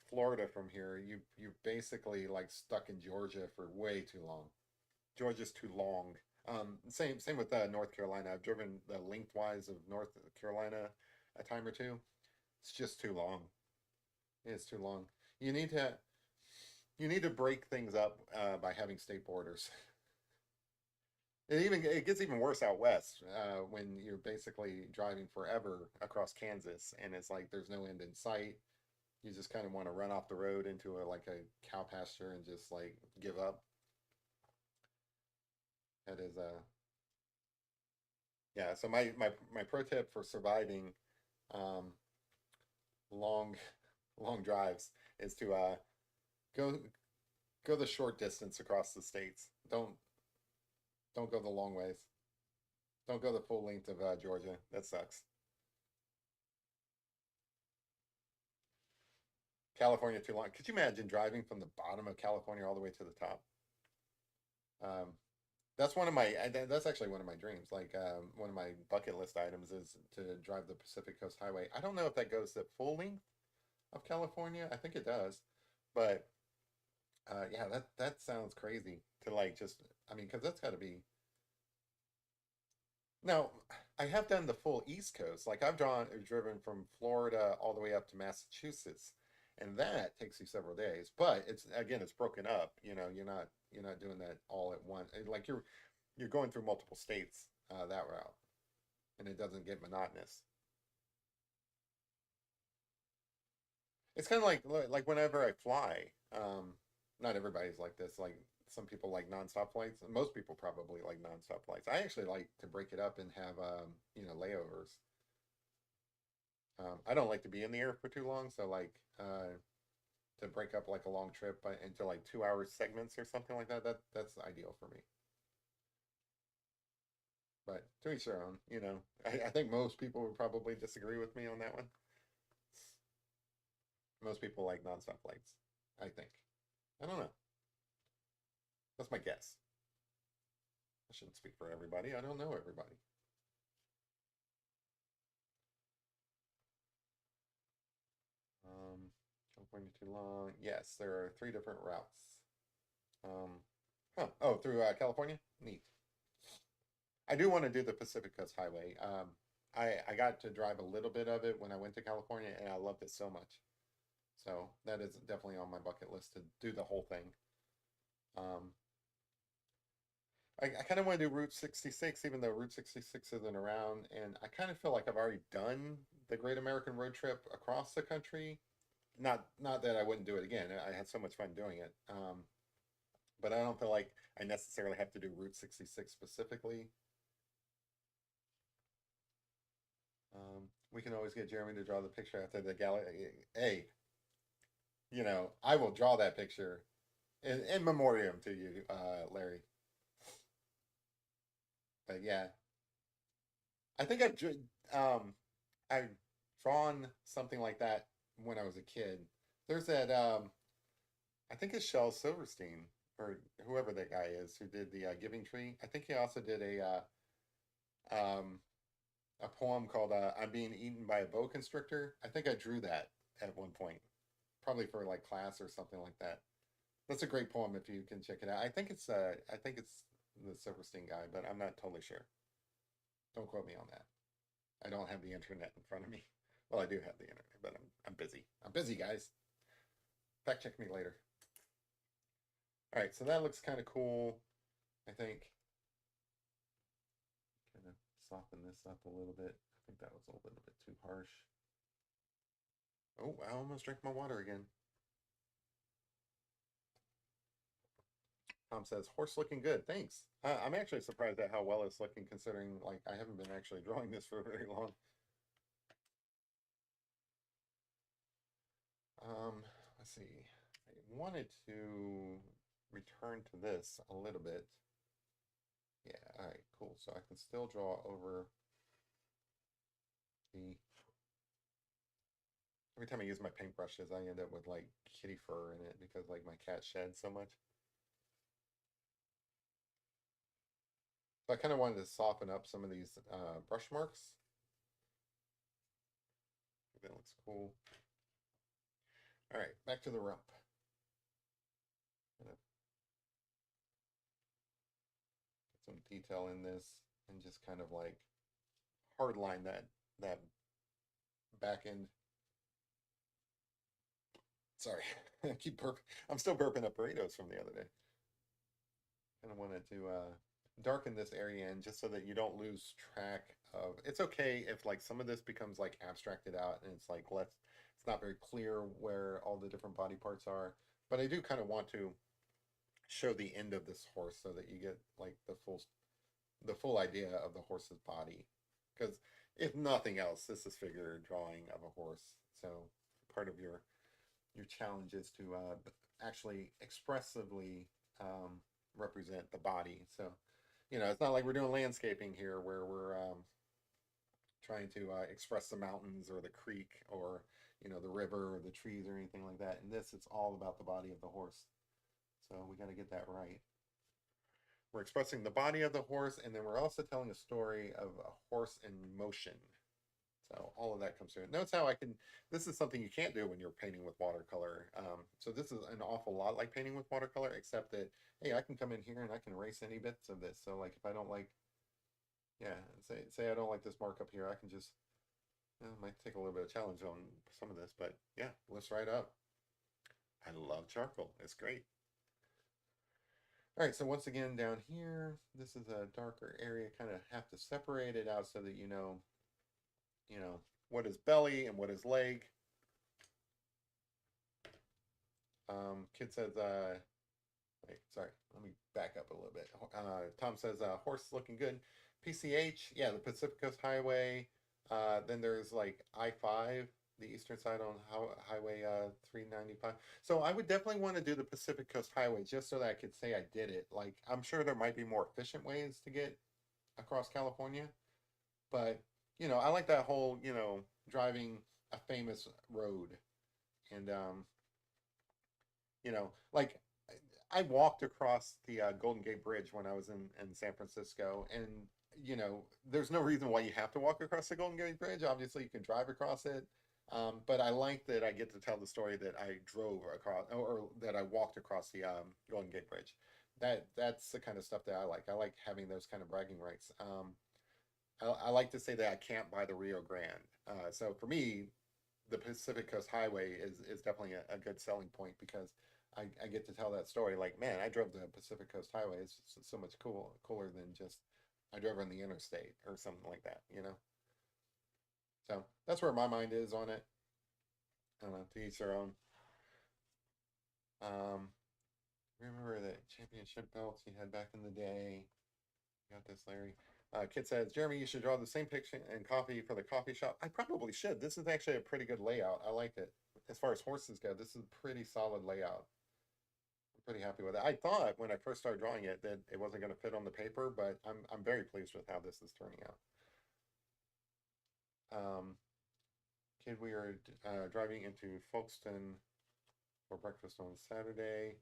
Florida from here, you're basically like stuck in Georgia for way too long. Georgia's too long. Same with North Carolina. I've driven the lengthwise of North Carolina a time or two. It's just too long. It's too long. You need to break things up by having state borders. It gets even worse out west when you're basically driving forever across Kansas and it's like there's no end in sight. You just kind of want to run off the road into like a cow pasture and just like give up. That is yeah. So my pro tip for surviving um, long long drives is to go go the short distance across the states. Don't go the long ways. Don't go the full length of Georgia. That sucks. California too long. Could you imagine driving from the bottom of California all the way to the top? Um, that's one of my. That's actually one of my dreams. Like one of my bucket list items is to drive the Pacific Coast Highway. I don't know if that goes the full length of California. I think it does, but yeah, that sounds crazy to like just. I mean, because that's got to be now. I have done the full East Coast. Like I've driven from Florida all the way up to Massachusetts, and that takes you several days. But it's again, it's broken up. You know, you're not doing that all at once. Like you're going through multiple states that route, and it doesn't get monotonous. It's kind of like whenever I fly, not everybody's like this. Like some people like nonstop flights. Most people probably like nonstop flights. I actually like to break it up and have layovers. I don't like to be in the air for too long, so like to break up like a long trip into like 2 hour segments or something like that. That's ideal for me. But to each their own. I think most people would probably disagree with me on that one. Most people like nonstop flights. I think. I don't know. That's my guess. I shouldn't speak for everybody. I don't know everybody. Um, California too long. Yes, there are three different routes. Um, huh. Oh, through California? Neat. I do want to do the Pacific Coast Highway. I got to drive a little bit of it when I went to California, and I loved it so much. So that is definitely on my bucket list to do the whole thing. Um, I kind of want to do Route 66, even though Route 66 isn't around, and I kind of feel like I've already done the Great American Road Trip across the country. Not that I wouldn't do it again. I had so much fun doing it. But I don't feel like I necessarily have to do Route 66 specifically. We can always get Jeremy to draw the picture after the gala. Hey, I will draw that picture in memoriam to you, Larry. But yeah, I think um, I've drawn something like that when I was a kid. There's that I think it's Shel Silverstein or whoever that guy is who did the Giving Tree. I think he also did a poem called "I'm Being Eaten by a Boa Constrictor." I think I drew that at one point, probably for like class or something like that. That's a great poem if you can check it out. I think it's the Silverstein guy, but I'm not totally sure. Don't quote me on that. I don't have the internet in front of me. Well, I do have the internet, but I'm busy. I'm busy, guys. Fact check me later. All right, so that looks kind of cool. I think kind of soften this up a little bit. I think that was a little bit too harsh. Oh, I almost drank my water again. Tom says, horse looking good. Thanks. I'm actually surprised at how well it's looking considering like I haven't been actually drawing this for very long. Let's see. I wanted to return to this a little bit. Yeah, all right, cool. So I can still draw over the every time I use my paintbrushes, I end up with like kitty fur in it because like my cat sheds so much. So I kind of wanted to soften up some of these brush marks. That looks cool. All right, back to the rump. Gonna put some detail in this and just kind of like hard line that back end. Sorry, I keep burping. I'm still burping up burritos from the other day. Kind of wanted to darken this area in just so that you don't lose track of. It's okay if like some of this becomes like abstracted out and it's like it's not very clear where all the different body parts are. But I do kind of want to show the end of this horse so that you get like the full idea of the horse's body. Because if nothing else, this is figure drawing of a horse. So part of your challenge is to actually expressively represent the body. So, it's not like we're doing landscaping here where we're trying to express the mountains or the creek or, the river or the trees or anything like that. In this, it's all about the body of the horse. So we got to get that right. We're expressing the body of the horse, and then we're also telling a story of a horse in motion. So all of that comes through. Notice how I can, this is something you can't do when you're painting with watercolor. So this is an awful lot like painting with watercolor, except that, hey, I can come in here and I can erase any bits of this. So like if I don't like, yeah, say I don't like this mark up here, I can just, it might take a little bit of challenge on some of this, but yeah, lifts right up. I love charcoal. It's great. All right, so once again down here, this is a darker area, kind of have to separate it out so that you know, what is belly and what is leg. Kid says, wait, sorry, let me back up a little bit. Tom says, horse is looking good. PCH, yeah, the Pacific Coast Highway. Then there's like I-5, the eastern side on Highway 395. So I would definitely want to do the Pacific Coast Highway just so that I could say I did it. Like, I'm sure there might be more efficient ways to get across California, but I like that whole, driving a famous road. And like I walked across the Golden Gate Bridge when I was in San Francisco, and there's no reason why you have to walk across the Golden Gate Bridge. Obviously, you can drive across it, but I like that I get to tell the story that I drove across or that I walked across the Golden Gate Bridge. That's the kind of stuff that I like. I like having those kind of bragging rights. I like to say that I can't buy the Rio Grande. So for me, the Pacific Coast Highway is definitely a good selling point because I get to tell that story. Like, man, I drove the Pacific Coast Highway. It's so much cooler than just I drove on the interstate or something like that. So that's where my mind is on it. I don't know, to each their own. Um, remember the championship belts you had back in the day? Got this, Larry. Kid says, Jeremy, you should draw the same picture and copy for the coffee shop. I probably should. This is actually a pretty good layout. I like it. As far as horses go, this is a pretty solid layout. I'm pretty happy with it. I thought when I first started drawing it that it wasn't going to fit on the paper, but I'm very pleased with how this is turning out. Kid, we are driving into Folkestone for breakfast on Saturday.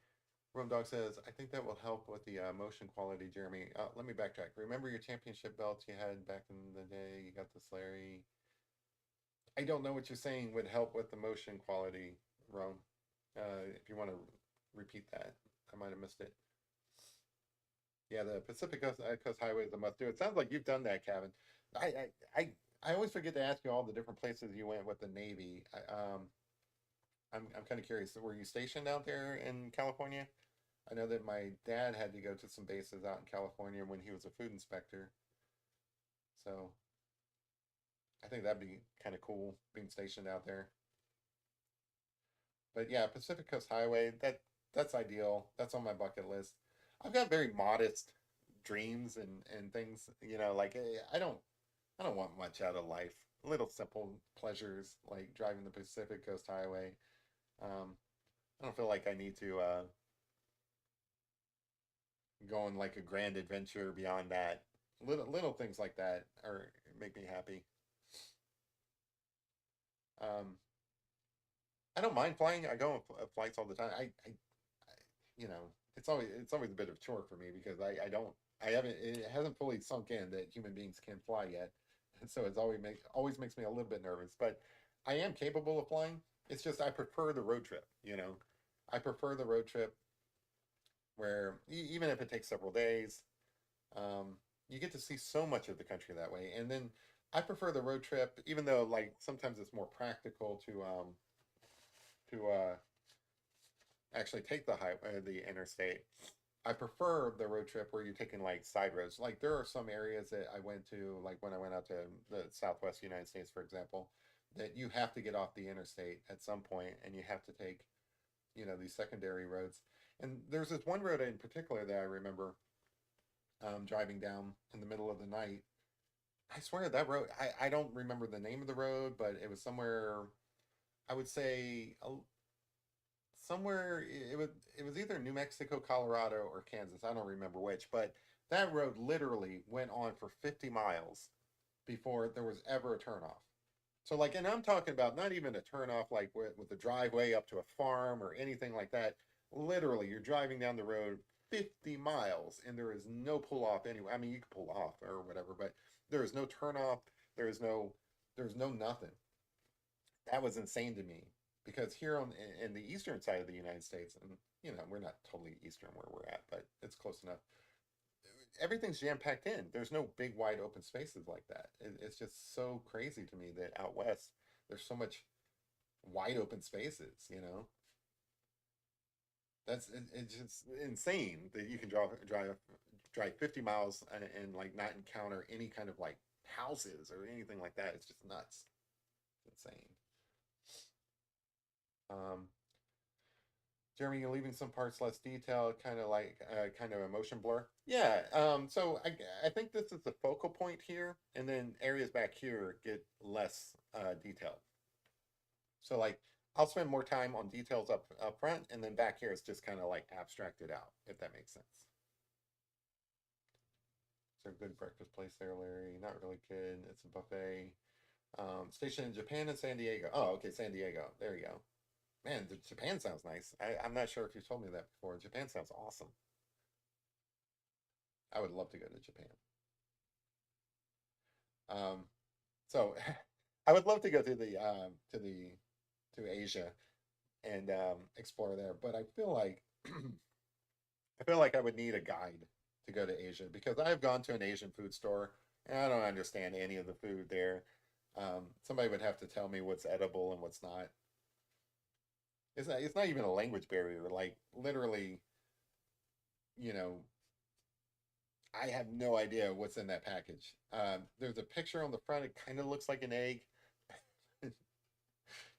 Room Dog says, I think that will help with the motion quality, Jeremy. Let me backtrack. Remember your championship belts you had back in the day? You got this, Larry. I don't know what you're saying would help with the motion quality, Rome. If you want to repeat that, I might have missed it. Yeah, the Pacific Coast Highway is a must do. It sounds like you've done that, Kevin. I I I, I always forget to ask you all the different places you went with the Navy. I'm kind of curious. Were you stationed out there in California? I know that my dad had to go to some bases out in California when he was a food inspector. So I think that'd be kind of cool being stationed out there. But yeah, Pacific Coast Highway, that's ideal. That's on my bucket list. I've got very modest dreams and things, like I don't want much out of life. Little simple pleasures like driving the Pacific Coast Highway. Um, I don't feel like I need to go on like a grand adventure beyond that. Little things like that are make me happy. Um, I don't mind flying. I go on flights all the time. You know, it's always a bit of a chore for me because I don't I haven't it hasn't fully sunk in that human beings can fly yet, and so it's always makes me a little bit nervous. But I am capable of flying. It's just I prefer the road trip. I prefer the road trip where even if it takes several days, um, you get to see so much of the country that way. And then I prefer the road trip, even though like sometimes it's more practical to actually take the interstate. I prefer the road trip where you're taking like side roads. Like there are some areas that I went to, like when I went out to the Southwest United States, for example, that you have to get off the interstate at some point and you have to take, these secondary roads. And there's this one road in particular that I remember driving down in the middle of the night. I swear that road, I don't remember the name of the road, but it was somewhere, I would say somewhere it was either New Mexico, Colorado, or Kansas. I don't remember which, but that road literally went on for 50 miles before there was ever a turnoff. So like, and I'm talking about not even a turn off like with the driveway up to a farm or anything like that. Literally, you're driving down the road 50 miles and there is no pull off anywhere. I mean, you can pull off or whatever, but there is no turn off. There is no, there's no nothing. That was insane to me because here on in the eastern side of the United States, and you know, we're not totally eastern where we're at, but it's close enough. Everything's jam packed in. There's no big wide open spaces like that. It's just so crazy to me that out west there's so much wide open spaces. You know, it's just insane that you can drive 50 miles and like not encounter any kind of like houses or anything like that. It's just nuts. It's insane. Um, Jeremy, you're leaving some parts less detailed, kind of like kind of emotion blur. Yeah. So I think this is the focal point here, and then areas back here get less detailed. So like I'll spend more time on details up front, and then back here it's just kind of like abstracted out, if that makes sense. So good breakfast place there, Larry. Not really good. It's a buffet. Station in Japan and San Diego. Oh, okay, San Diego. There you go. Man, Japan sounds nice. I'm not sure if you told me that before. Japan sounds awesome. I would love to go to Japan. Um, so I would love to go to Asia and explore there, but I feel like I feel like I would need a guide to go to Asia because I've gone to an Asian food store and I don't understand any of the food there. Somebody would have to tell me what's edible and what's not. It's not even a language barrier. Like literally, you know, I have no idea what's in that package. There's a picture on the front. It kind of looks like an egg,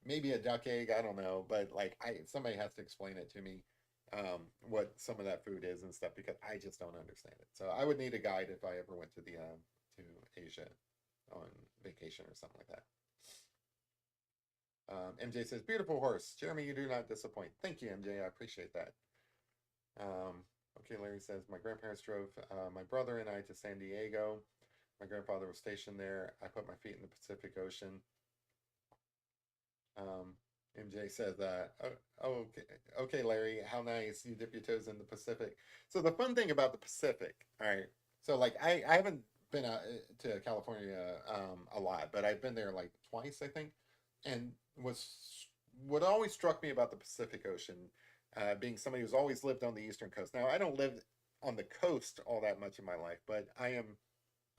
maybe a duck egg. I don't know, but like somebody has to explain it to me, what some of that food is and stuff because I just don't understand it. So I would need a guide if I ever went to the to Asia on vacation or something like that. MJ says, "Beautiful horse, Jeremy. You do not disappoint." Thank you, MJ. I appreciate that. Okay, Larry says, my grandparents drove my brother and I to San Diego. My grandfather was stationed there. I put my feet in the Pacific Ocean. Um, MJ says, okay, okay, Larry, how nice. You dip your toes in the Pacific. So the fun thing about the Pacific, all right. So like I haven't been out to California a lot, but I've been there like twice, I think. And what always struck me about the Pacific Ocean, being somebody who's always lived on the eastern coast. Now I don't live on the coast all that much in my life, but I am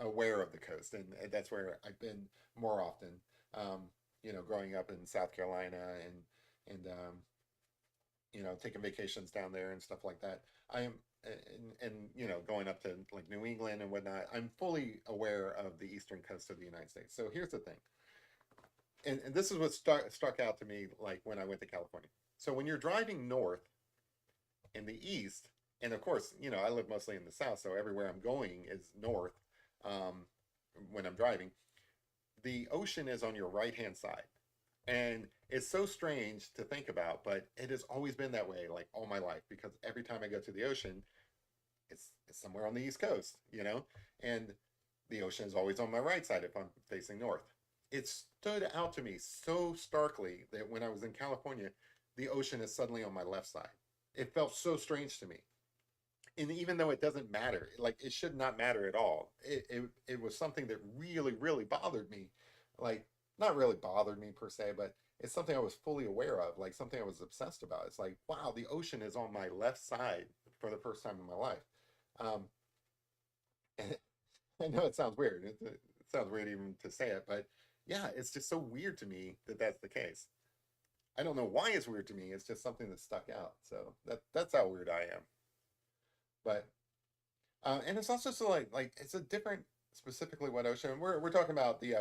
aware of the coast, and that's where I've been more often. Um, you know, growing up in South Carolina and you know, taking vacations down there and stuff like that. I am, and you know, going up to like New England and whatnot. I'm fully aware of the eastern coast of the United States. So here's the thing, and this is what struck out to me like when I went to California. So when you're driving north in the east, and of course, you know, I live mostly in the south, so everywhere I'm going is north. Um, when I'm driving, the ocean is on your right hand side. And it's so strange to think about, but it has always been that way, like all my life, because every time I go to the ocean, it's somewhere on the East Coast, you know, and the ocean is always on my right side if I'm facing north. It stood out to me so starkly that when I was in California, the ocean is suddenly on my left side. It felt so strange to me. And even though it doesn't matter, like it should not matter at all, it was something that really, really bothered me. Like, not really bothered me per se, but it's something I was fully aware of, like something I was obsessed about. It's like, wow, the ocean is on my left side for the first time in my life. Um, and I know it sounds weird. It sounds weird even to say it, but yeah, it's just so weird to me that that's the case. I don't know why it's weird to me. It's just something that stuck out. So that's how weird I am. But and it's also so like it's a different specifically what ocean we're talking about the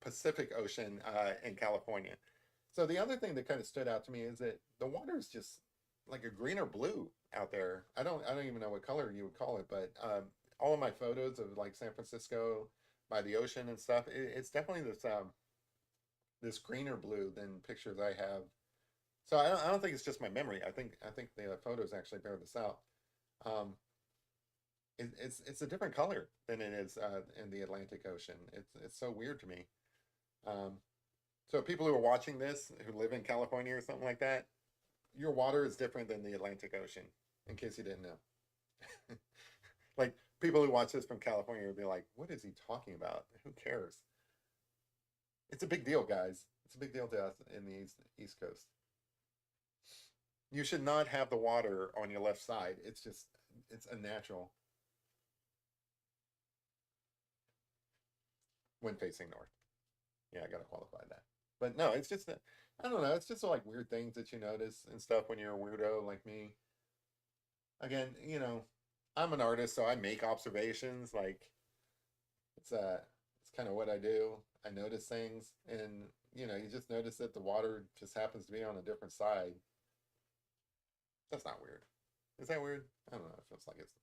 Pacific Ocean in California. So the other thing that kind of stood out to me is that the water is just like a greener blue out there. I don't even know what color you would call it, but all of my photos of like San Francisco by the ocean and stuff, it's definitely this greener blue than pictures I have. So I don't think it's just my memory. I think the photos actually bear this out. Um, it's a different color than it is in the Atlantic Ocean. It's so weird to me. Um, so people who are watching this who live in California or something like that, your water is different than the Atlantic Ocean, in case you didn't know. Like people who watch this from California would be like, "What is he talking about? Who cares?" It's a big deal, guys. It's a big deal to us in the East Coast. You should not have the water on your left side. It's just it's unnatural when facing north. Yeah, I gotta qualify that. But no, it's just I don't know. It's just like weird things that you notice and stuff when you're a weirdo like me. Again, I'm an artist, so I make observations. Like it's kind of what I do. I notice things, and you just notice that the water just happens to be on a different side. That's not weird. Is that weird? I don't know. It feels like it's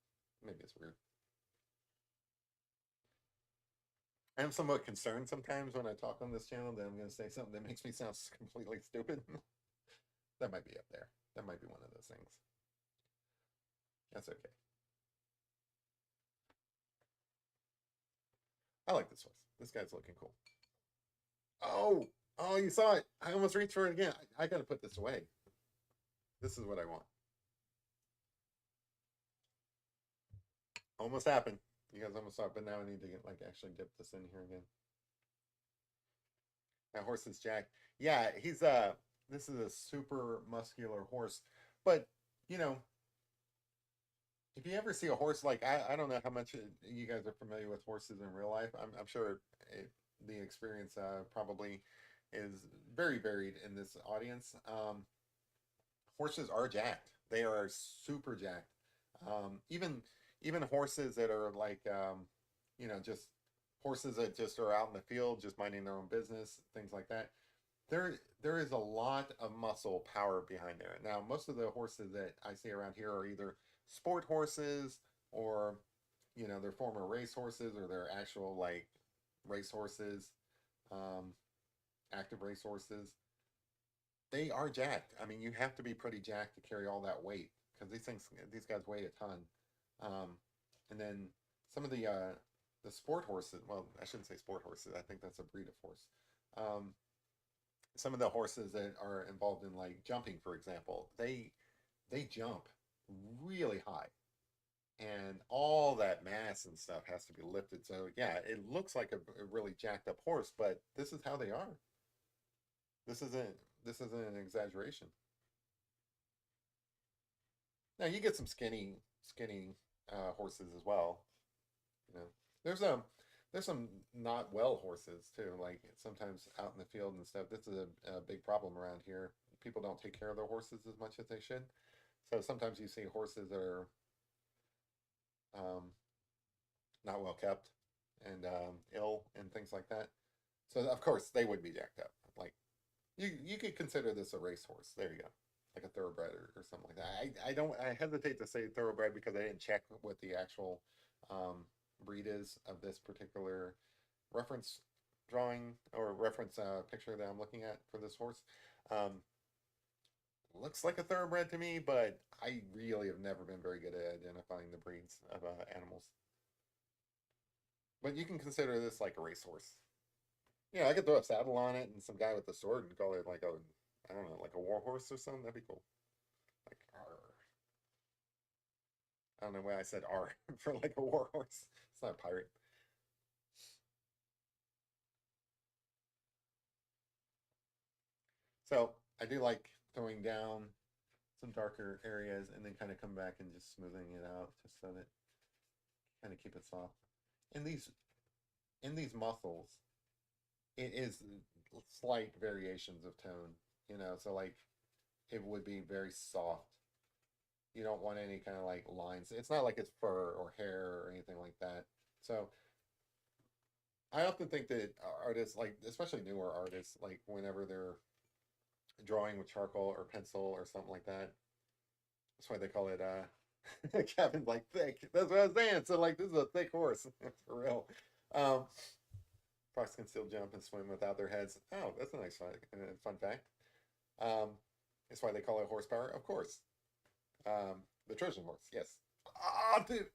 maybe it's weird. I'm somewhat concerned sometimes when I talk on this channel that I'm going to say something that makes me sound completely stupid. That might be up there. That might be one of those things. That's okay. I like this horse. This guy's looking cool. Oh, oh, you saw it. I almost reached for it again. I got to put this away. This is what I want. Almost happened. You guys almost saw it, but now I need to get like actually dip this in here again. That horse is Jack. Yeah, he's this is a super muscular horse. But you know, if you ever see a horse like I don't know how much you guys are familiar with horses in real life. I'm sure the experience probably is very varied in this audience. Horses are jacked. They are super jacked. Even horses that are like just horses that just are out in the field, just minding their own business, things like that. There is a lot of muscle power behind there. Now, most of the horses that I see around here are either sport horses or they're former race horses or they're actual like race horses, um, active race horses. They are jacked. I mean, you have to be pretty jacked to carry all that weight because these guys weigh a ton. Um, and then some of the sport horses. Well, I shouldn't say sport horses. I think that's a breed of horse. Um, some of the horses that are involved in like jumping, for example, they jump really high, and all that mass and stuff has to be lifted. So yeah, it looks like a really jacked up horse, but this is how they are. This isn't this isn't an exaggeration. Now you get some skinny horses as well. You know, there's a there's some not well horses too. Like sometimes out in the field and stuff. This is a big problem around here. People don't take care of their horses as much as they should. So sometimes you see horses that are um, not well kept and ill and things like that. So of course they would be jacked up. Like you could consider this a racehorse. There you go, like a thoroughbred or something like that. I hesitate to say thoroughbred because I didn't check what the actual um, breed is of this particular reference drawing or reference picture that I'm looking at for this horse. Um, Looks like a thoroughbred to me, but I really have never been very good at identifying the breeds of animals. But you can consider this like a racehorse. Yeah, I could throw a saddle on it and some guy with a sword and call it like a, I don't know, like a war horse or something. That'd be cool. Like, arr. I don't know why I said R for like a war horse. It's not a pirate. So I do like throwing down some darker areas and then kind of come back and just smoothing it out just so that kind of keep it soft. In these muscles, it is slight variations of tone, so like it would be very soft. You don't want any kind of like lines. It's not like it's fur or hair or anything like that. So I often think that artists, like especially newer artists, like whenever they're drawing with charcoal or pencil or something like that, that's why they call it Kevin's like thick. That's what I was saying. So like this is a thick horse for real. Um, Fox can still jump and swim without their heads. Oh, that's a nice fun fact. Um, that's why they call it horsepower, of course. The Trojan horse, yes. Ah, dude.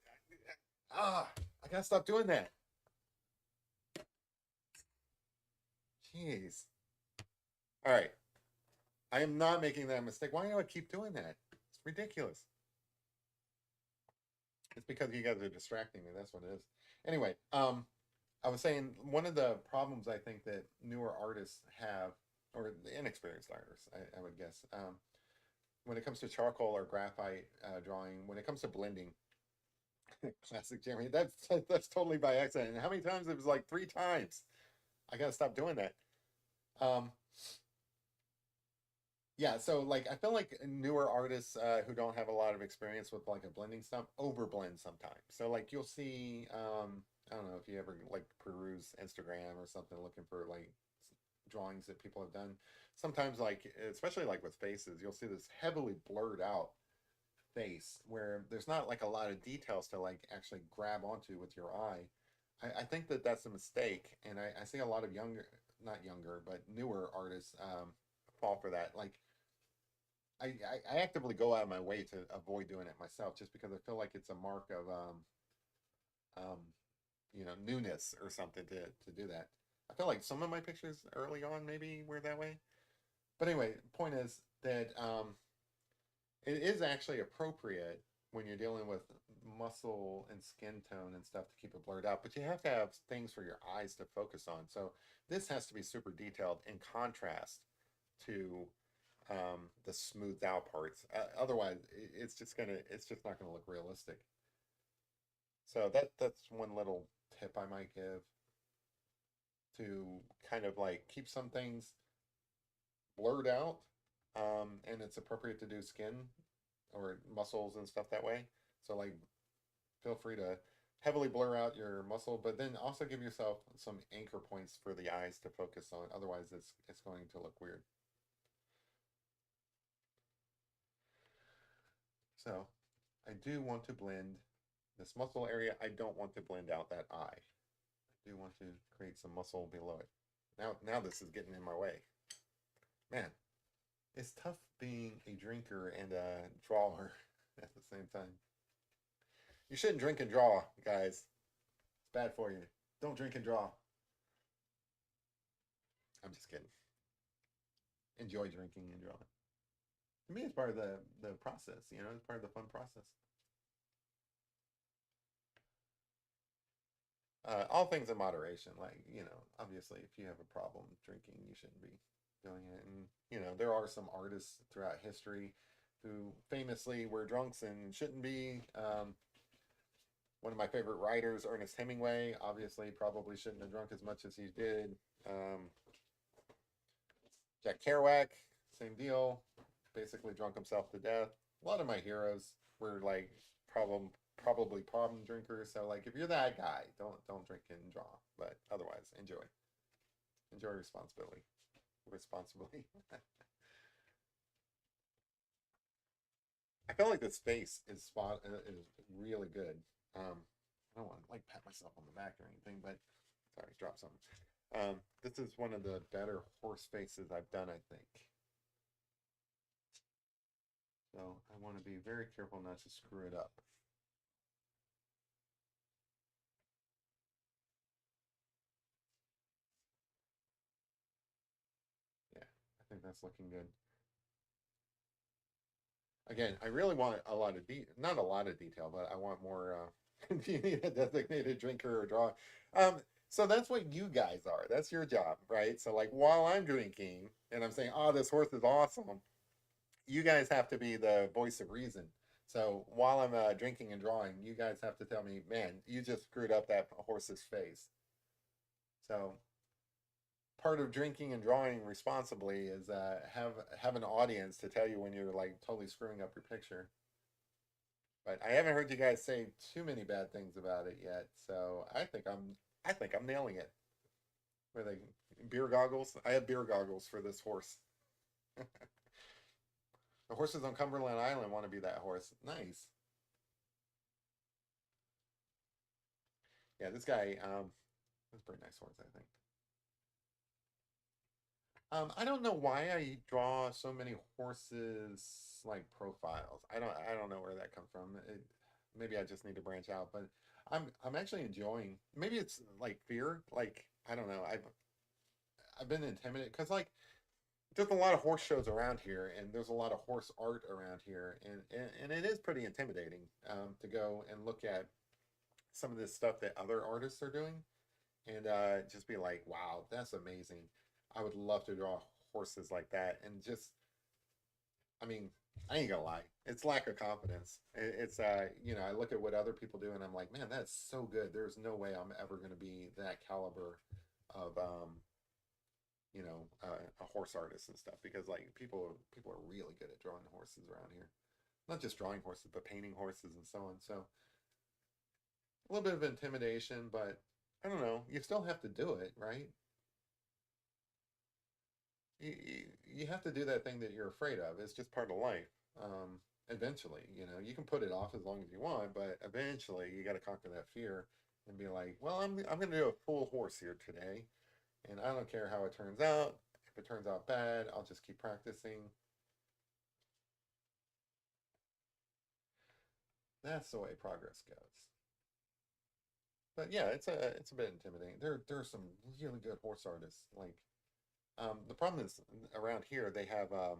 I gotta stop doing that. Jeez. All right. I am not making that mistake. Why do I keep doing that? It's ridiculous. It's because you guys are distracting me. That's what it is. Anyway, I was saying one of the problems I think that newer artists have, or the inexperienced artists, I would guess, when it comes to charcoal or graphite drawing, when it comes to blending, classic Jeremy, that's totally by accident. And how many times? It was like 3 times. I gotta stop doing that. Um, yeah, so like I feel like newer artists who don't have a lot of experience with like a blending stuff overblend sometimes. So like you'll see, I don't know if you ever like peruse Instagram or something looking for like drawings that people have done. Sometimes like especially like with faces, you'll see this heavily blurred out face where there's not like a lot of details to like actually grab onto with your eye. I think that that's a mistake, and I see a lot of younger, not younger, but newer artists fall for that. Like I actively go out of my way to avoid doing it myself, just because I feel like it's a mark of um, newness or something to do that. I feel like some of my pictures early on maybe were that way, but anyway, the point is that it is actually appropriate when you're dealing with muscle and skin tone and stuff to keep it blurred out, but you have to have things for your eyes to focus on. So this has to be super detailed in contrast to the smoothed out parts. Otherwise, it's just not gonna look realistic. So that's one little tip I might give to kind of like keep some things blurred out, and it's appropriate to do skin or muscles and stuff that way. So like, feel free to heavily blur out your muscle, but then also give yourself some anchor points for the eyes to focus on. Otherwise, it's going to look weird. So I do want to blend this muscle area. I don't want to blend out that eye. I do want to create some muscle below it. Now this is getting in my way. Man, it's tough being a drinker and a drawer at the same time. You shouldn't drink and draw, guys. It's bad for you. Don't drink and draw. I'm just kidding. Enjoy drinking and drawing. To me, it's part of the process. It's part of the fun process. All things in moderation. Like, obviously, if you have a problem drinking, you shouldn't be doing it. And, there are some artists throughout history who famously were drunks and shouldn't be. One of my favorite writers, Ernest Hemingway, obviously probably shouldn't have drunk as much as he did. Jack Kerouac, same deal. Basically drunk himself to death. A lot of my heroes were like probably problem drinkers. So like if you're that guy, don't drink and draw. But otherwise, enjoy responsibly. I feel like this face is really good. I don't want to like pat myself on the back or anything, but sorry, drop something. This is one of the better horse faces I've done, I think. So I want to be very careful not to screw it up. Yeah, I think that's looking good. Again, I really want a lot of not a lot of detail, but I want more. Do you need a designated drinker or draw? So that's what you guys are. That's your job, right? So like while I'm drinking and I'm saying, "Oh, this horse is awesome," you guys have to be the voice of reason. So while I'm drinking and drawing, you guys have to tell me, "Man, you just screwed up that horse's face." So part of drinking and drawing responsibly is have an audience to tell you when you're like totally screwing up your picture. But I haven't heard you guys say too many bad things about it yet, so I think I'm nailing it. Were they beer goggles? I have beer goggles for this horse. The horses on Cumberland Island want to be that horse. Nice. Yeah, this guy, that's a pretty nice horse, I think. I don't know why I draw so many horses like profiles. I don't know where that comes from. Maybe I just need to branch out, but I'm actually enjoying. Maybe it's like fear. Like I don't know. I've been intimidated because like there's a lot of horse shows around here, and there's a lot of horse art around here, and it is pretty intimidating to go and look at some of this stuff that other artists are doing, and just be like, wow, that's amazing. I would love to draw horses like that, and just, I mean, I ain't gonna lie, it's lack of confidence. It's you know, I look at what other people do, and I'm like, man, that's so good. There's no way I'm ever gonna be that caliber of you know, a horse artist and stuff because like people are really good at drawing horses around here. Not just drawing horses, but painting horses and so on. So a little bit of intimidation, but I don't know. You still have to do it, right? You have to do that thing that you're afraid of. It's just part of life. Eventually, you know, you can put it off as long as you want, but eventually you got to conquer that fear and be like, well, I'm going to do a full horse here today, and I don't care how it turns out. If it turns out bad, I'll just keep practicing. That's the way progress goes. But yeah, it's a bit intimidating. There are some really good horse artists. Like the problem is around here they have I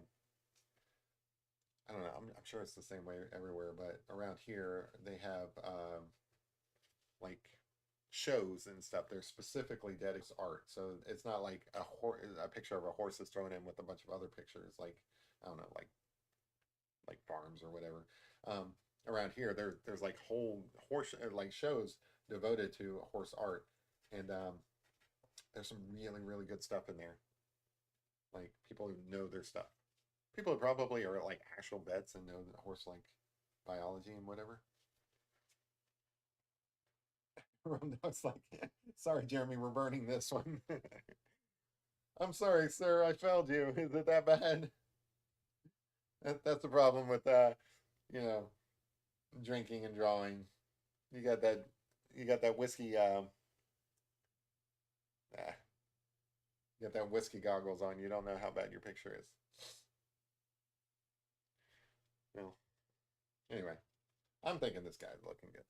don't know. I'm sure it's the same way everywhere, but around here they have like shows and stuff. They're specifically dedicated to art, so it's not like a picture of a horse is thrown in with a bunch of other pictures. Like I don't know, like farms or whatever. Around here, there's like whole horse like shows devoted to horse art, and there's some really good stuff in there. Like people who know their stuff. People who probably are like actual vets and know the horse like biology and whatever. It's like, sorry, Jeremy, we're burning this one. I'm sorry, sir, I failed you. Is it that bad? That's the problem with you know, drinking and drawing. You got that you got that whiskey ah, you got that whiskey goggles on. You don't know how bad your picture is. Well, anyway, I'm thinking this guy's looking good.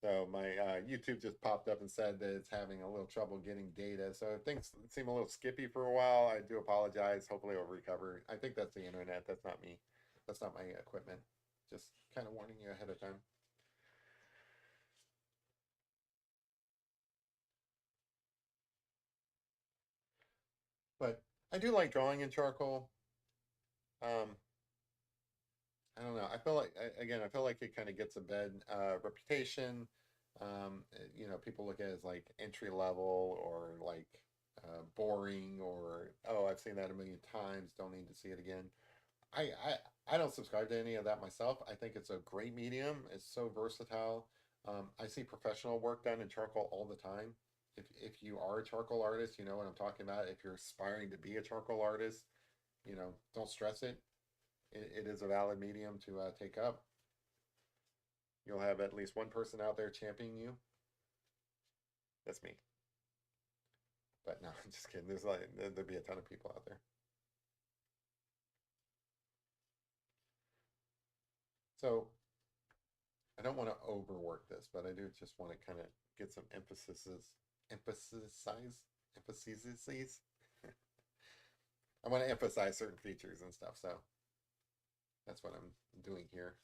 So my YouTube just popped up and said that it's having a little trouble getting data. So things seem a little skippy for a while. I do apologize. Hopefully it'll recover. I think that's the internet. That's not me. That's not my equipment. Just kind of warning you ahead of time. But I do like drawing in charcoal. Um, I don't know. I feel like again, I feel like it kind of gets a bad reputation. You know, people look at it as like entry level or like boring or oh, I've seen that a million times. Don't need to see it again. I don't subscribe to any of that myself. I think it's a great medium. It's so versatile. I see professional work done in charcoal all the time. If you are a charcoal artist, you know what I'm talking about. If you're aspiring to be a charcoal artist, you know, don't stress it. It is a valid medium to take up. You'll have at least one person out there championing you. That's me. But no, I'm just kidding. There's like there'd be a ton of people out there. So I don't want to overwork this, but I do just want to kind of get some emphasize, emphases. I want to emphasize certain features and stuff. So that's what I'm doing here.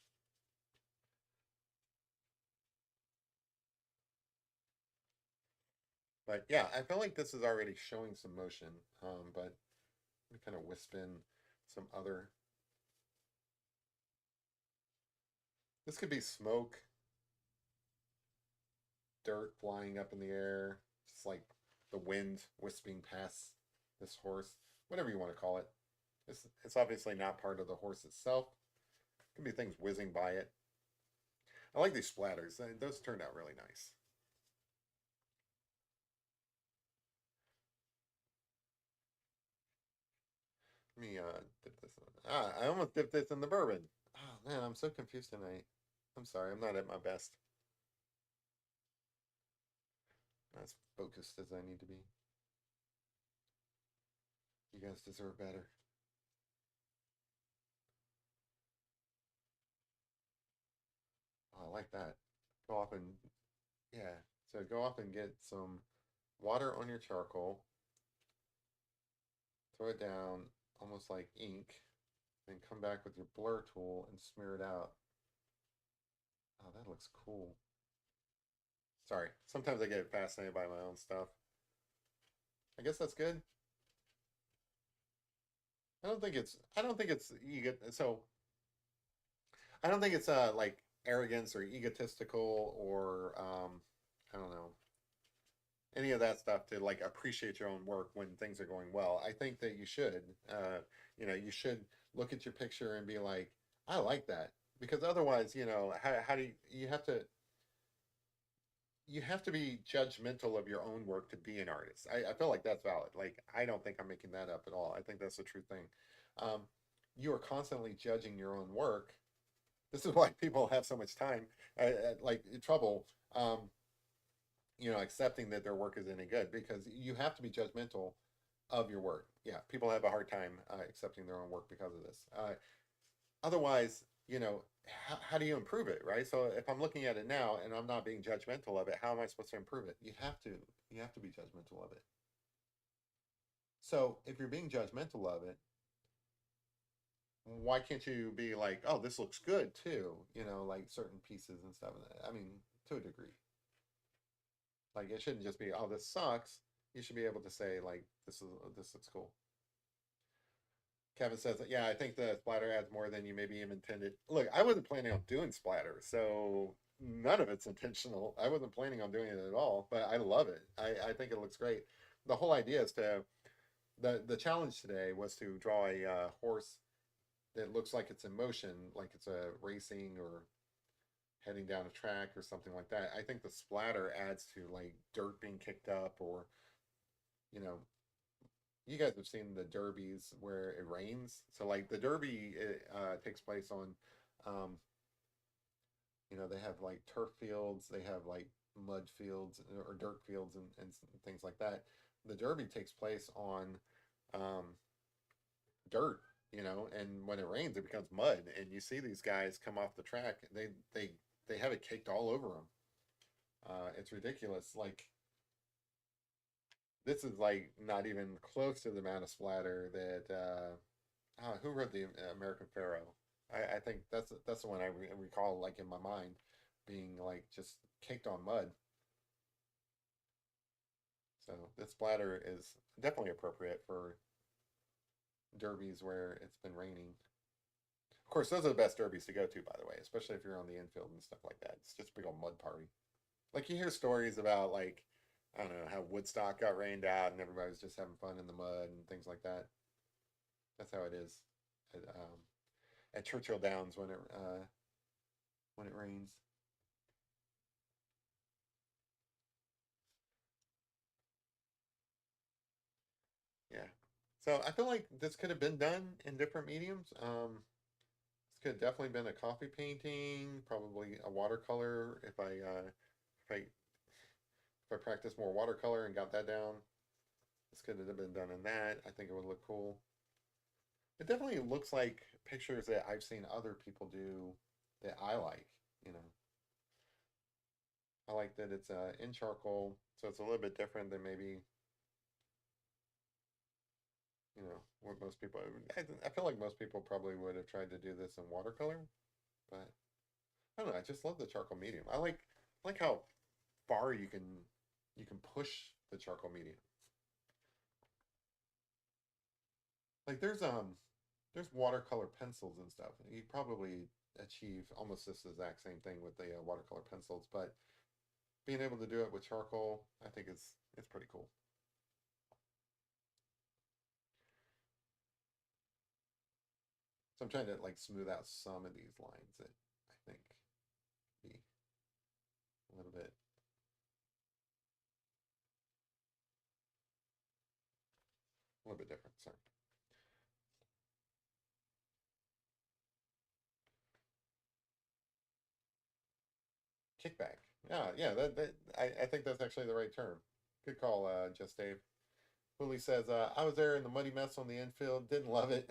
But yeah, I feel like this is already showing some motion. But we kind of wisp in some other. This could be smoke, dirt flying up in the air, just like the wind wisping past this horse, whatever you want to call it. It's obviously not part of the horse itself. It could be things whizzing by it. I like these splatters. Those turned out really nice. Let me dip this in. I almost dipped this in the bourbon. Oh man, I'm so confused tonight. I'm sorry, I'm not at my best. Not as focused as I need to be. You guys deserve better. Oh, I like that. Go off and yeah, So go off and get some water on your charcoal, throw it down almost like ink, then come back with your blur tool and smear it out. Oh, that looks cool. Sorry, sometimes I get fascinated by my own stuff. I guess that's good. I don't think it's ego so I don't think it's like arrogance or egotistical or I don't know, any of that stuff to like appreciate your own work when things are going well. I think that you should you should look at your picture and be like, I like that. Because otherwise, how do you have to be judgmental of your own work to be an artist. I feel like that's valid. Like, I don't think I'm making that up at all. I think that's the true thing. Um, you are constantly judging your own work. This is why people have so much time, like trouble, accepting that their work is any good because you have to be judgmental of your work. Yeah, people have a hard time accepting their own work because of this. Otherwise, how do you improve it, right? So if I'm looking at it now and I'm not being judgmental of it, how am I supposed to improve it? You have to be judgmental of it. So if you're being judgmental of it, why can't you be like, oh, this looks good too? Like certain pieces and stuff. I mean, to a degree. Like it shouldn't just be, oh, this sucks. You should be able to say like, this looks cool. Kevin says, yeah, I think the splatter adds more than you maybe even intended. Look, I wasn't planning on doing splatter, so none of it's intentional. I wasn't planning on doing it at all, but I love it. I think it looks great. The whole idea is the challenge today was to draw a horse that looks like it's in motion, like it's a racing or heading down a track or something like that. I think the splatter adds to like dirt being kicked up or, you know, you guys have seen the derbies where it rains. So like the derby takes place on, um, they have like turf fields, they have like mud fields or dirt fields and things like that. The derby takes place on um, dirt, and when it rains, it becomes mud, and you see these guys come off the track. They have it caked all over them. It's ridiculous. Like this is like not even close to the amount of splatter that who wrote the American Pharaoh? I think that's the one I recall like in my mind being like just caked on mud. So this splatter is definitely appropriate for derbies where it's been raining. Of course, those are the best derbies to go to, by the way, especially if you're on the infield and stuff like that. It's just a big old mud party. Like you hear stories about like I don't know how Woodstock got rained out and everybody was just having fun in the mud and things like that. That's how it is at Churchill Downs when it rains. Yeah. So I feel like this could have been done in different mediums. This could have definitely been a coffee painting, probably a watercolor. If I practiced more watercolor and got that down, this could have been done in that. I think it would look cool. It definitely looks like pictures that I've seen other people do that I like. You know, I like that it's in charcoal, so it's a little bit different than maybe what most people. I feel like most people probably would have tried to do this in watercolor, but I don't know. I just love the charcoal medium. I like how far you can push the charcoal medium. Like there's watercolor pencils and stuff. You probably achieve almost this exact same thing with the watercolor pencils, but being able to do it with charcoal, I think it's pretty cool. So I'm trying to like smooth out some of these lines that I think be a little bit different. Sorry. Kickback. Yeah, yeah. I think that's actually the right term. Good call, Just Dave. Willie says, I was there in the muddy mess on the infield. Didn't love it.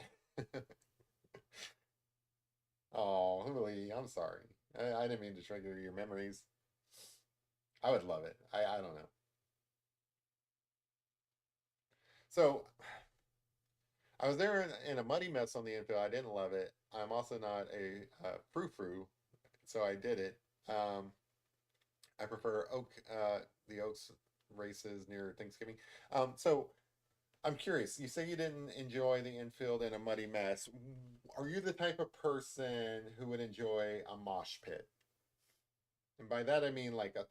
Oh, Willie, I'm sorry. I didn't mean to trigger your memories. I would love it. I don't know. So I was there in a muddy mess on the infield. I didn't love it. I'm also not a frou-frou, so I did it. Um, I prefer the Oaks races near Thanksgiving. So I'm curious. You say you didn't enjoy the infield in a muddy mess. Are you the type of person who would enjoy a mosh pit? And by that I mean like a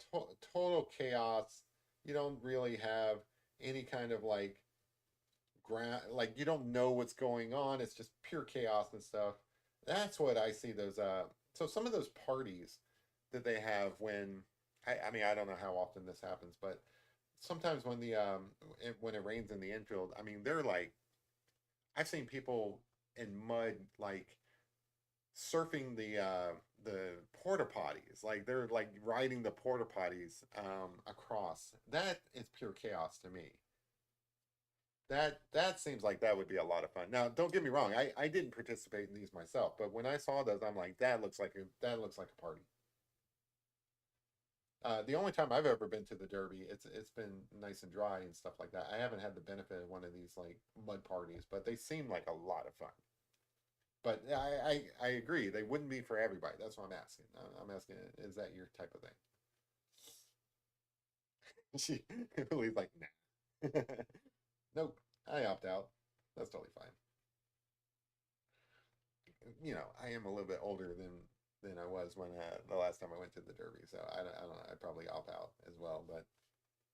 total chaos. You don't really have any kind of like ground, like you don't know what's going on. It's just pure chaos and stuff. That's what I see those. So some of those parties that they have when I mean I don't know how often this happens, but sometimes when when it rains in the infield, I mean they're like I've seen people in mud like surfing the porta potties, like they're like riding the porta potties across. That is pure chaos to me. That seems like that would be a lot of fun. Now, don't get me wrong, I didn't participate in these myself, but when I saw those, I'm like, that looks like a party. The only time I've ever been to the Derby, it's been nice and dry and stuff like that. I haven't had the benefit of one of these like mud parties, but they seem like a lot of fun. But I agree, they wouldn't be for everybody. That's what I'm asking. I'm asking, is that your type of thing? She Lily's like, nah. Nope, I opt out. That's totally fine. I am a little bit older than I was when the last time I went to the Derby, so I don't know. I'd probably opt out as well, but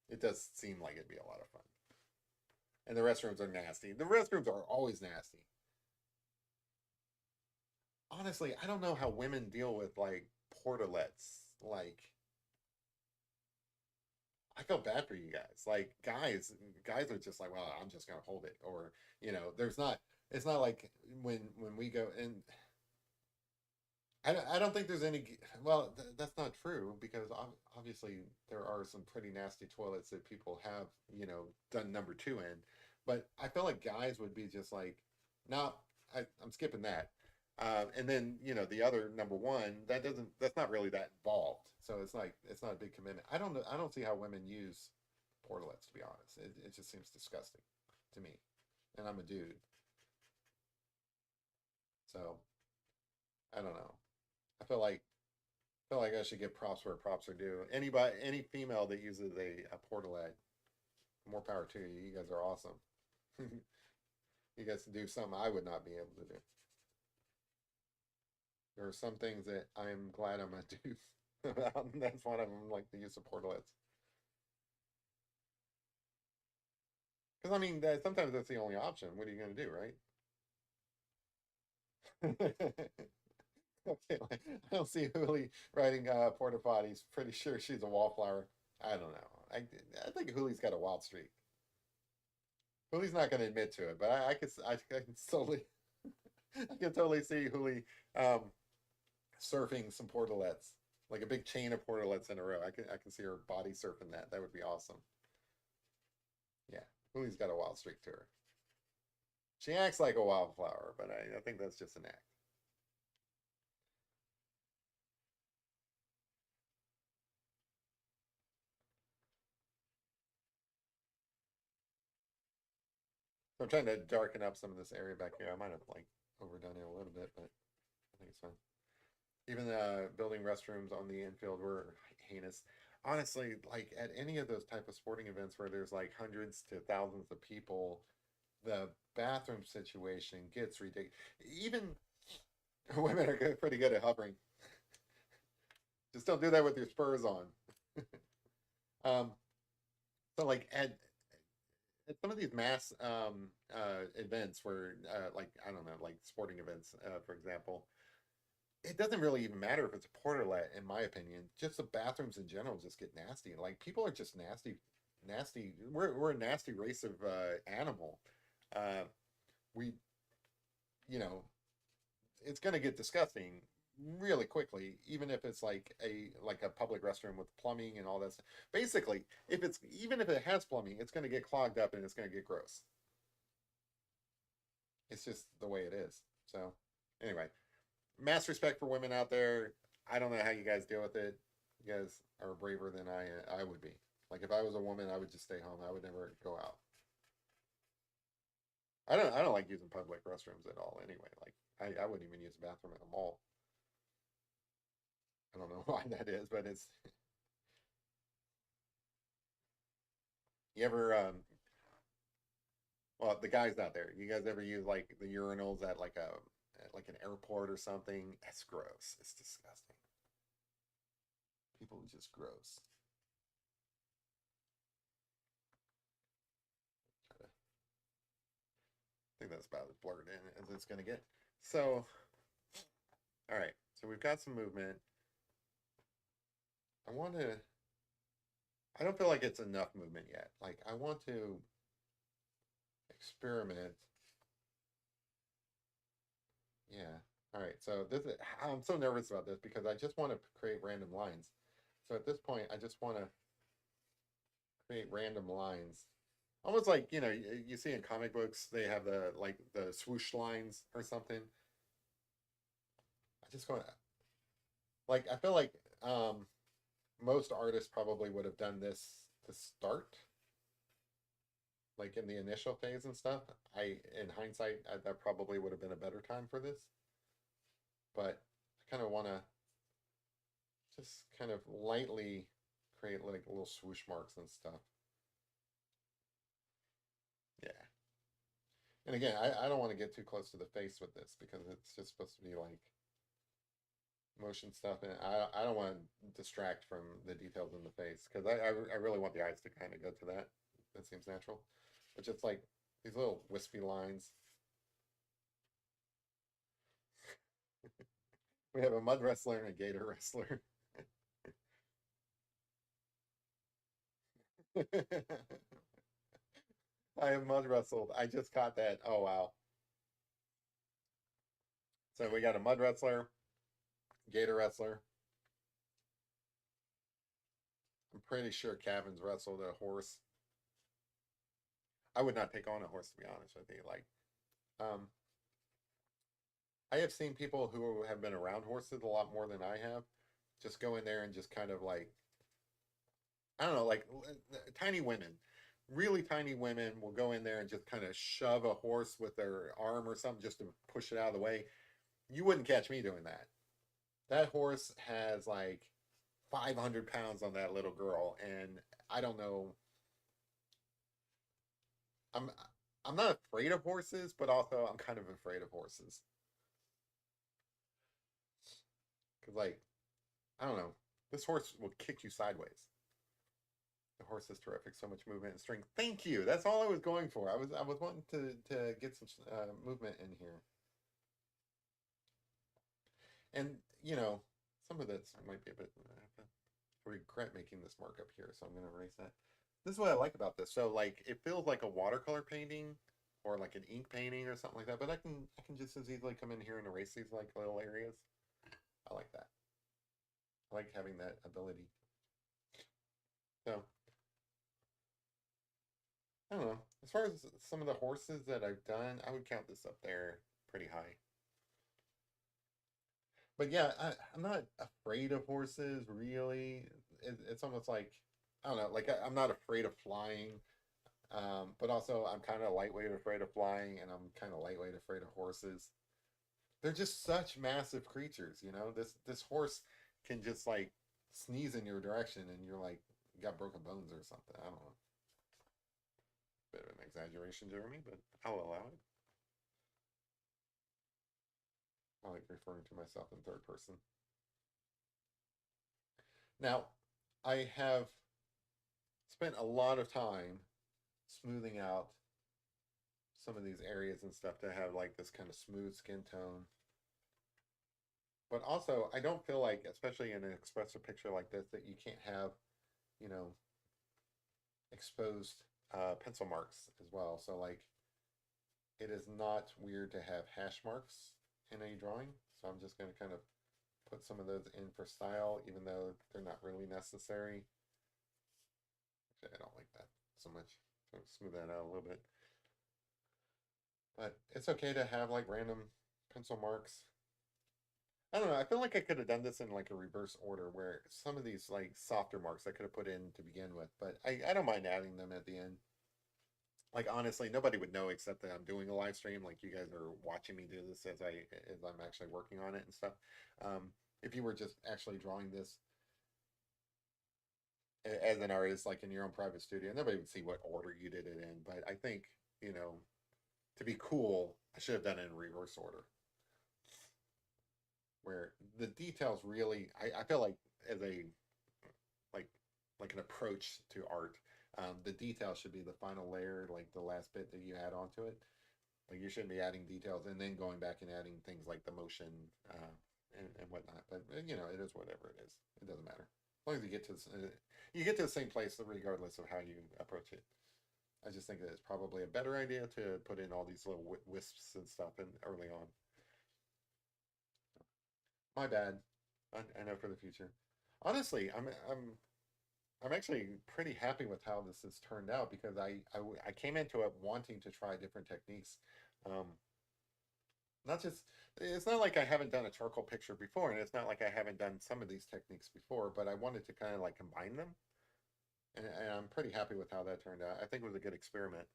it does seem like it'd be a lot of fun. And the restrooms are nasty. The restrooms are always nasty. Honestly, I don't know how women deal with like portalets. Like, I feel bad for you guys. Like, guys are just like, well, I'm just gonna hold it, or there's not. It's not like when we go and I don't think there's any. Well, that's not true because obviously there are some pretty nasty toilets that people have, done number two in. But I feel like guys would be just like, no, I'm skipping that. And then the other number one that's not really that involved. So it's not a big commitment. I don't know. I don't see how women use portalets to be honest. It just seems disgusting to me, and I'm a dude, so I don't know. I feel like I should give props where props are due. Any female that uses a portalet, more power to you. You guys are awesome. You guys do something I would not be able to do. There are some things that I'm glad I'm gonna do. That's one of them, like the use of portalets. Because I mean, sometimes that's the only option. What are you gonna do, right? Okay, like, I don't see Hooli riding porta potties. Pretty sure she's a wallflower. I don't know. I think Hooli's got a wild streak. Hooli's not going to admit to it, but I can totally I can totally see Hooli um, surfing some portalets, like a big chain of portalets in a row. I can see her body surfing that. That would be awesome. Yeah, Hooli's got a wild streak to her. She acts like a wildflower, but I think that's just an act. So I'm trying to darken up some of this area back here. I might have like overdone it a little bit, but I think it's fine. Even building restrooms on the infield were heinous. Honestly, like at any of those type of sporting events where there's like hundreds to thousands of people, the bathroom situation gets ridiculous. Even women are pretty good at hovering. Just don't do that with your spurs on. Um, so like at some of these mass events where like I don't know, like sporting events, for example, it doesn't really even matter if it's a portalet, in my opinion. Just the bathrooms in general just get nasty. Like people are just nasty, nasty. We're a nasty race of animal. Uh, we, you know, it's gonna get disgusting really quickly, even if it's like a public restroom with plumbing and all that stuff. Basically, if it's even if it has plumbing, it's gonna get clogged up and it's gonna get gross. It's just the way it is. So, anyway, mass respect for women out there. I don't know how you guys deal with it. You guys are braver than I would be. Like if I was a woman, I would just stay home. I would never go out. I don't like using public restrooms at all anyway. Like I wouldn't even use the bathroom at a mall. I don't know why that is, but it's you ever well the guys out there, you guys ever use like the urinals at like a at like an airport or something? That's gross. It's disgusting. People are just gross. I think that's about as blurred in as it's gonna get. So, all right. So we've got some movement. I want to. I don't feel like it's enough movement yet. Like I want to experiment. Yeah. All right. So this is. I'm so nervous about this because I just want to create random lines. So at this point, I just want to create random lines. Almost like, you see in comic books, they have the like the swoosh lines or something. I just want to like I feel like most artists probably would have done this to start, like in the initial phase and stuff. In hindsight, that probably would have been a better time for this. But I kind of want to just kind of lightly create like little swoosh marks and stuff. Yeah. And again, I don't want to get too close to the face with this because it's just supposed to be like motion stuff, and I don't want to distract from the details in the face because I really want the eyes to kind of go to that. That seems natural, but just like these little wispy lines. We have a mud wrestler and a gator wrestler. I have mud wrestled. I just caught that. Oh wow. So we got a mud wrestler, gator wrestler. I'm pretty sure Cavan's wrestled a horse. I would not take on a horse to be honest with you. Like, um, I have seen people who have been around horses a lot more than I have, just go in there and just kind of like, I don't know, like tiny women, really tiny women will go in there and just kind of shove a horse with their arm or something just to push it out of the way. You wouldn't catch me doing that. That horse has like 500 pounds on that little girl, and I don't know. I'm I'm not afraid of horses, but also I'm kind of afraid of horses because like I don't know, this horse will kick you sideways. The horse is terrific. So much movement and strength. Thank you. That's all I was going for. I was wanting to get some movement in here, and some of this might be a bit. I regret making this mark up here, so I'm going to erase that. This is what I like about this. So like it feels like a watercolor painting or like an ink painting or something like that. But I can just as easily come in here and erase these like little areas. I like that. I like having that ability. So I don't know. As far as some of the horses that I've done, I would count this up there pretty high. But yeah, I'm not afraid of horses really. It's almost like I don't know, like I'm not afraid of flying, but also I'm kind of lightweight afraid of flying, and I'm kind of lightweight afraid of horses. They're just such massive creatures, you know. This horse can just like sneeze in your direction, and you're like you got broken bones or something. I don't know. Bit of an exaggeration, Jeremy, but I'll allow it. I like referring to myself in third person. Now, I have spent a lot of time smoothing out some of these areas and stuff to have like this kind of smooth skin tone. But also, I don't feel like, especially in an expressive picture like this, that you can't have, you know, exposed pencil marks as well. So like, it is not weird to have hash marks in a drawing. So I'm just going to kind of put some of those in for style, even though they're not really necessary. Actually, I don't like that so much. So smooth that out a little bit. But it's okay to have like random pencil marks. I don't know. I feel like I could have done this in like a reverse order where some of these like softer marks I could have put in to begin with, but I don't mind adding them at the end. Like honestly, nobody would know except that I'm doing a live stream. Like you guys are watching me do this as I'm actually working on it and stuff. If you were just actually drawing this as an artist, like in your own private studio, nobody would see what order you did it in. But I think, you know, to be cool, I should have done it in reverse order, where the details really, I feel like as a like like an approach to art, the detail should be the final layer, like the last bit that you add onto it. Like you shouldn't be adding details and then going back and adding things like the motion and whatnot. But you know, it is whatever it is. It doesn't matter as long as you get to the same place regardless of how you approach it. I just think that it's probably a better idea to put in all these little wisps and stuff in early on. My bad. I know for the future. Honestly, I'm actually pretty happy with how this has turned out because I came into it wanting to try different techniques. Um, not just it's not like I haven't done a charcoal picture before, and it's not like I haven't done some of these techniques before, but I wanted to kind of like combine them, and I'm pretty happy with how that turned out. I think it was a good experiment.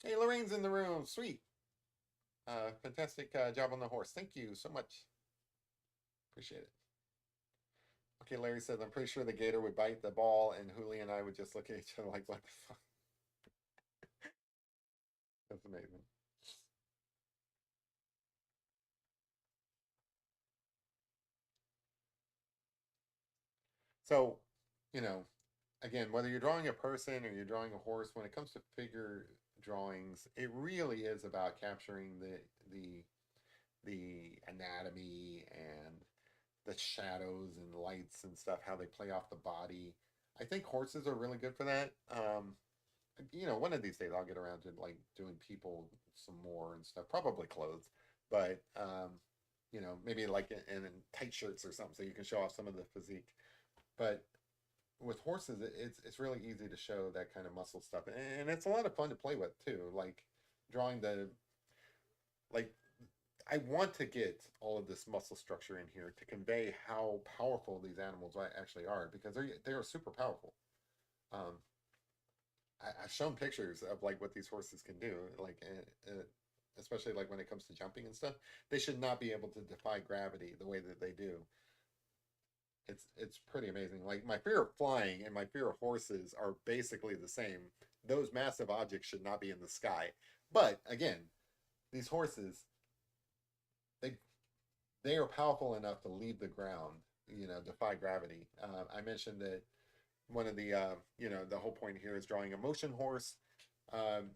Hey, Lorraine's in the room. Sweet. Fantastic job on the horse. Thank you so much. Appreciate it. Okay, Larry says, I'm pretty sure the gator would bite the ball, and Huli and I would just look at each other like, what the fuck? That's amazing. So, you know, again, whether you're drawing a person or you're drawing a horse, when it comes to figure drawings, it really is about capturing the the anatomy and the shadows and lights and stuff, how they play off the body. I think horses are really good for that. You know, one of these days I'll get around to like doing people some more and stuff, probably clothes, but you know, maybe like in tight shirts or something so you can show off some of the physique. But with horses, it's really easy to show that kind of muscle stuff, and it's a lot of fun to play with too. Like drawing the like I want to get all of this muscle structure in here to convey how powerful these animals actually are because they are super powerful. Um, I've shown pictures of like what these horses can do, like especially like when it comes to jumping and stuff. They should not be able to defy gravity the way that they do. It's pretty amazing. Like my fear of flying and my fear of horses are basically the same. Those massive objects should not be in the sky. But again, these horses, they they are powerful enough to leave the ground, you know, defy gravity. I mentioned that one of the you know, the whole point here is drawing a motion horse. Um,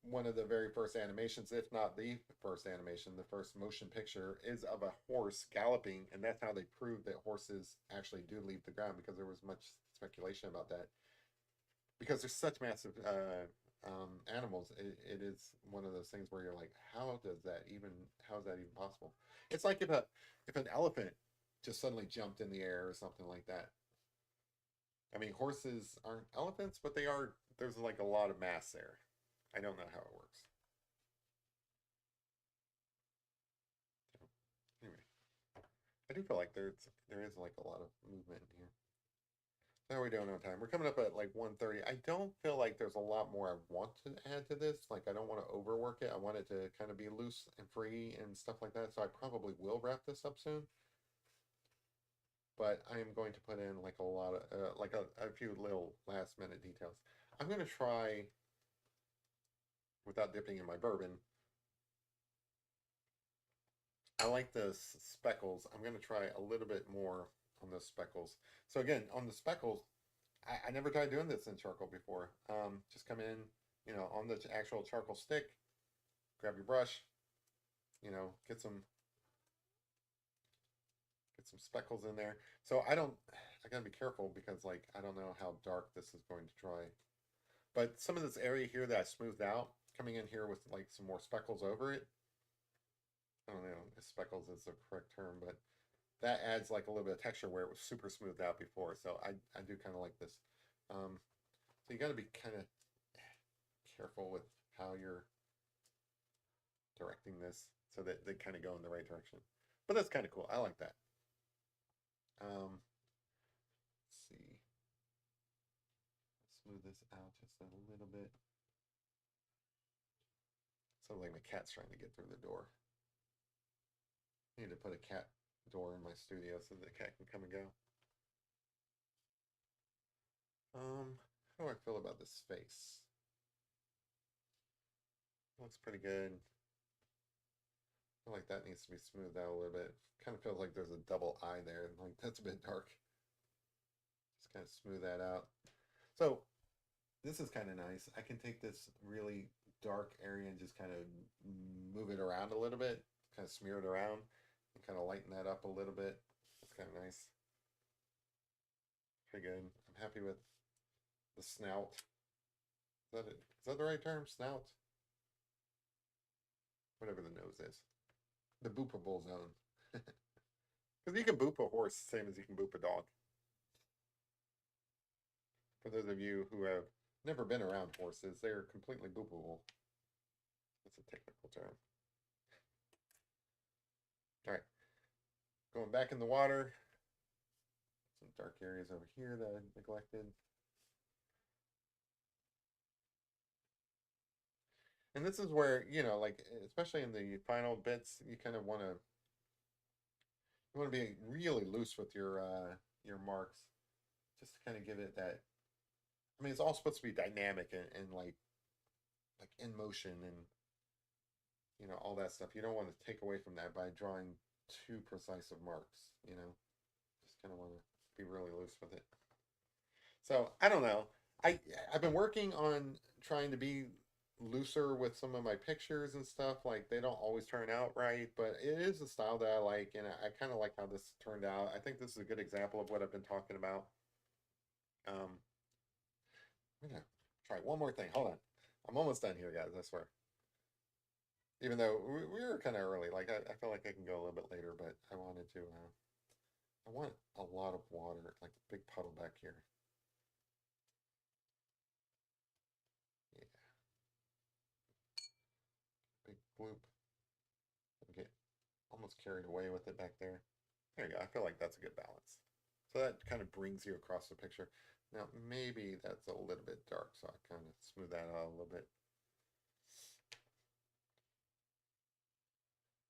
One of the very first animations, if not the first animation, the first motion picture is of a horse galloping, and that's how they proved that horses actually do leave the ground because there was much speculation about that. Because they're such massive animals, it is one of those things where you're like, how is that even possible? It's like if an elephant just suddenly jumped in the air or something like that. I mean, horses aren't elephants, but they are. There's like a lot of mass there. I don't know how it works. So, anyway, I do feel like there is like a lot of movement in here. How are we doing on time? We're coming up at like 1:30. I don't feel like there's a lot more I want to add to this. Like I don't want to overwork it. I want it to kind of be loose and free and stuff like that. So I probably will wrap this up soon. But I am going to put in like a lot of like a few little last minute details. I'm going to try without dipping in my bourbon. I like the speckles. I'm going to try a little bit more on those speckles. So again, on the speckles, I never tried doing this in charcoal before. Just come in, you know, on the actual charcoal stick, grab your brush, you know, get some speckles in there. So I gotta be careful because like I don't know how dark this is going to dry. But some of this area here that I smoothed out, coming in here with like some more speckles over it. I don't know if speckles is the correct term, but that adds like a little bit of texture where it was super smoothed out before. So I do kind of like this. So you got to be kind of careful with how you're directing this so that they kind of go in the right direction. But that's kind of cool. I like that. Let's see. Smooth this out just a little bit. Sounds like my cat's trying to get through the door. I need to put a cat door in my studio so the cat can come and go. How do I feel about this face? Looks pretty good. I feel like that needs to be smoothed out a little bit. Kind of feels like there's a double eye there. Like that's a bit dark. Just kind of smooth that out. So this is kind of nice. I can take this really dark area and just kind of move it around a little bit, kind of smear it around and kind of lighten that up a little bit. That's kind of nice. Pretty good. I'm happy with the snout. Is that it? Is that the right term? Snout? Whatever the nose is. The boopable zone. Because you can boop a horse the same as you can boop a dog. For those of you who have never been around horses, they're completely boopable. That's a technical term. All right, going back in the water. Some dark areas over here that I neglected. And this is where, you know, like, especially in the final bits, you kind of want to be really loose with your marks, just to kind of give it that. I mean, it's all supposed to be dynamic and like in motion and you know all that stuff. You don't want to take away from that by drawing too precise of marks. You know, just kind of want to be really loose with it. So I don't know. I've been working on trying to be looser with some of my pictures and stuff. Like they don't always turn out right, but it is a style that I like, and I kind of like how this turned out. I think this is a good example of what I've been talking about. I'm gonna try one more thing. Hold on, I'm almost done here, guys. I swear. Even though we were kind of early, like I feel like I can go a little bit later, but I wanted to. I want a lot of water, like a big puddle back here. Yeah, big bloop. Get almost carried away with it back there. There you go. I feel like that's a good balance. So that kind of brings you across the picture. Now maybe that's a little bit dark, so I kind of smooth that out a little bit.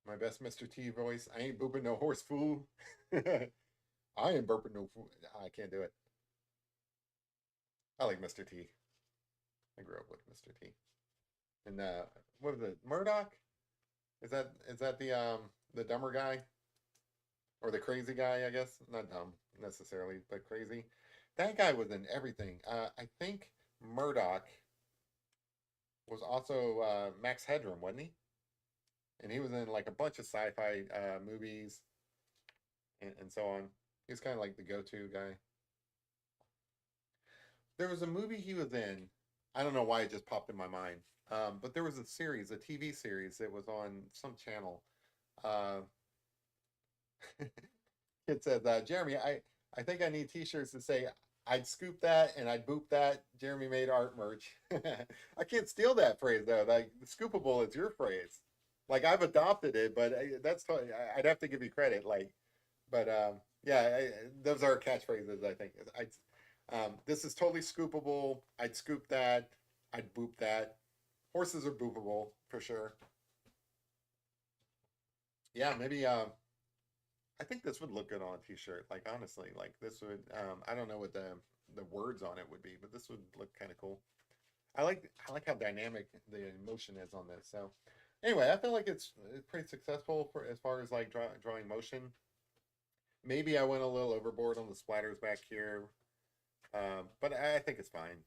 My best Mr. T voice. I ain't booping no horse fool. I ain't burping no fool. I can't do it. I like Mr. T. I grew up with Mr. T. And what was it? Murdoch? Is that the dumber guy? Or the crazy guy, I guess? Not dumb necessarily, but crazy. That guy was in everything. I think Murdoch was also Max Headroom, wasn't he? And he was in like a bunch of sci-fi movies and so on. He was kind of like the go-to guy. There was a movie he was in. I don't know why it just popped in my mind. But there was a series, a TV series that was on some channel. Uh, it says, Jeremy, I think I need t-shirts to say I'd scoop that and I'd boop that. Jeremy made art merch. I can't steal that phrase though. Like scoopable is your phrase. Like I've adopted it, but that's totally, I'd have to give you credit. Like, but yeah, those are catchphrases. I think this is totally scoopable. I'd scoop that. I'd boop that. Horses are boopable for sure. Yeah, maybe. I think this would look good on a t-shirt. Like honestly, like this would. I don't know what the words on it would be, but this would look kind of cool. I like how dynamic the emotion is on this. So anyway, I feel like it's pretty successful for as far as like drawing motion. Maybe I went a little overboard on the splatters back here, but I think it's fine.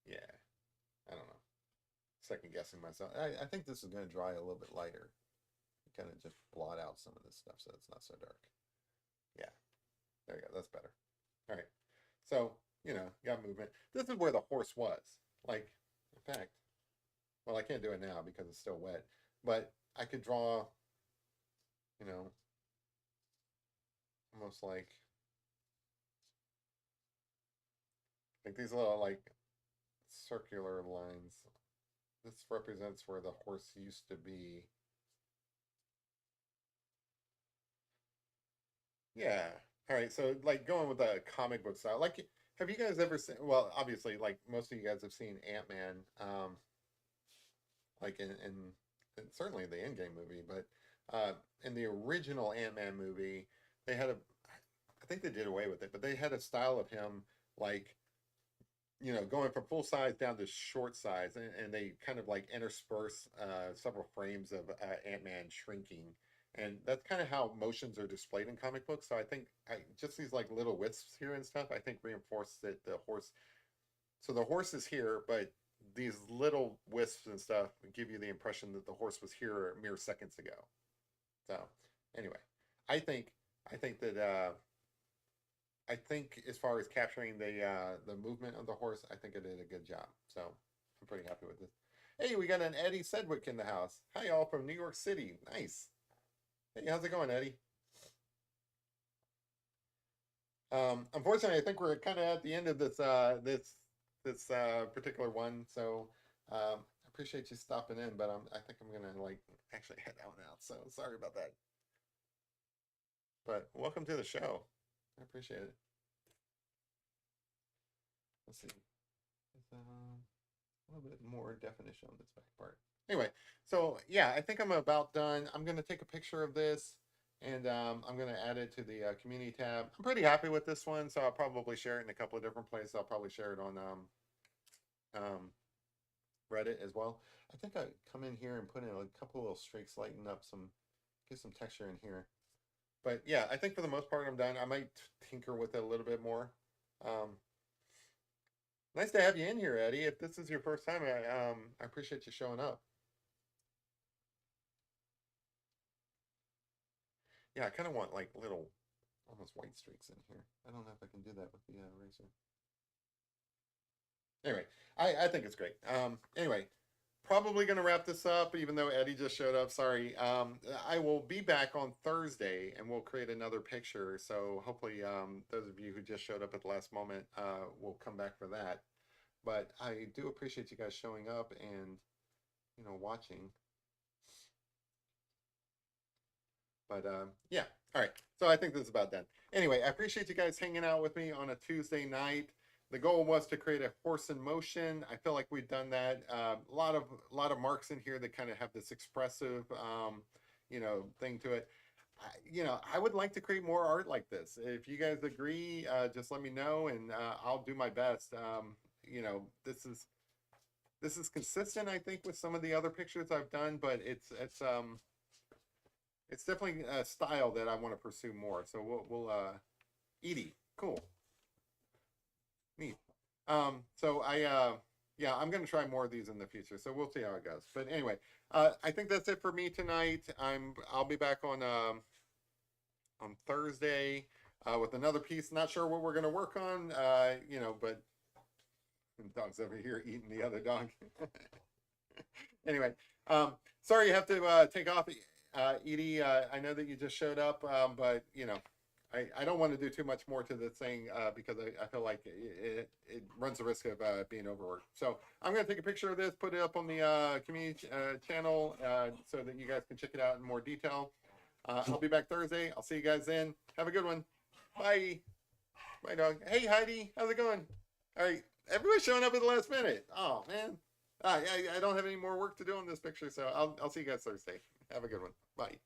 Yeah, I don't know. Second guessing myself. I think this is going to dry a little bit lighter. Kind of just blot out some of this stuff so it's not so dark. Yeah, there you go. That's better. All right. So, you know, got movement. This is where the horse was. Like, in fact, well, I can't do it now because it's still wet, but I could draw, you know, almost like these little like circular lines This represents where the horse used to be. Yeah. All right. So like going with the comic book style, like have you guys ever seen, well, obviously like most of you guys have seen Ant-Man, like in certainly the Endgame movie, but in the original Ant-Man movie, they had a, I think they did away with it, but they had a style of him like, going from full size down to short size, and they kind of like intersperse several frames of Ant-Man shrinking. And that's kind of how motions are displayed in comic books. So I think just these like little wisps here and stuff, I think reinforce that the horse. So the horse is here, but these little wisps and stuff give you the impression that the horse was here mere seconds ago. So anyway, I think I think that I think as far as capturing the movement of the horse, I think it did a good job. So I'm pretty happy with this. Hey, we got an Eddie Sedgwick in the house. Hi, y'all from New York City. Nice. Hey, how's it going, Eddie? Unfortunately, I think we're kind of at the end of this particular one. So I appreciate you stopping in, but I think I'm gonna like actually head out now. So sorry about that. But welcome to the show. I appreciate it. Let's see. Is, a little bit more definition on this back part. Anyway, so yeah, I think I'm about done. I'm going to take a picture of this and I'm going to add it to the community tab. I'm pretty happy with this one, so I'll probably share it in a couple of different places. I'll probably share it on um, Reddit as well. I think I come in here and put in a couple of little streaks, lighten up some, get some texture in here. But yeah, I think for the most part I'm done. I might tinker with it a little bit more. Um, Nice to have you in here, Eddie. If this is your first time, I appreciate you showing up. Yeah, I kind of want like little, almost white streaks in here. I don't know if I can do that with the eraser. Anyway, I think it's great. Anyway, probably going to wrap this up, even though Eddie just showed up. Sorry. I will be back on Thursday, and we'll create another picture. So hopefully, those of you who just showed up at the last moment will come back for that. But I do appreciate you guys showing up and watching. But yeah, all right. So I think this is about done. Anyway, I appreciate you guys hanging out with me on a Tuesday night. The goal was to create a horse in motion. I feel like we've done that. A lot of marks in here that kind of have this expressive, thing to it. I would like to create more art like this. If you guys agree, just let me know, and I'll do my best. This is consistent, I think, with some of the other pictures I've done, but it's definitely a style that I want to pursue more. So we'll Edie, cool, neat. So yeah, I'm gonna try more of these in the future. So we'll see how it goes. But anyway, I think that's it for me tonight. I'll be back on Thursday with another piece. Not sure what we're gonna work on, but dog's over here eating the other dog. Anyway, sorry you have to take off. Edie, I know that you just showed up, but I don't want to do too much more to this thing because I feel like it runs the risk of being overworked. So I'm going to take a picture of this, put it up on the community channel so that you guys can check it out in more detail. I'll be back Thursday. I'll see you guys then. Have a good one. Bye. Bye, dog. Hey, Heidi. How's it going? All right. Everybody's showing up at the last minute. Oh, man. I don't have any more work to do on this picture, so I'll see you guys Thursday. Have a good one. Bye.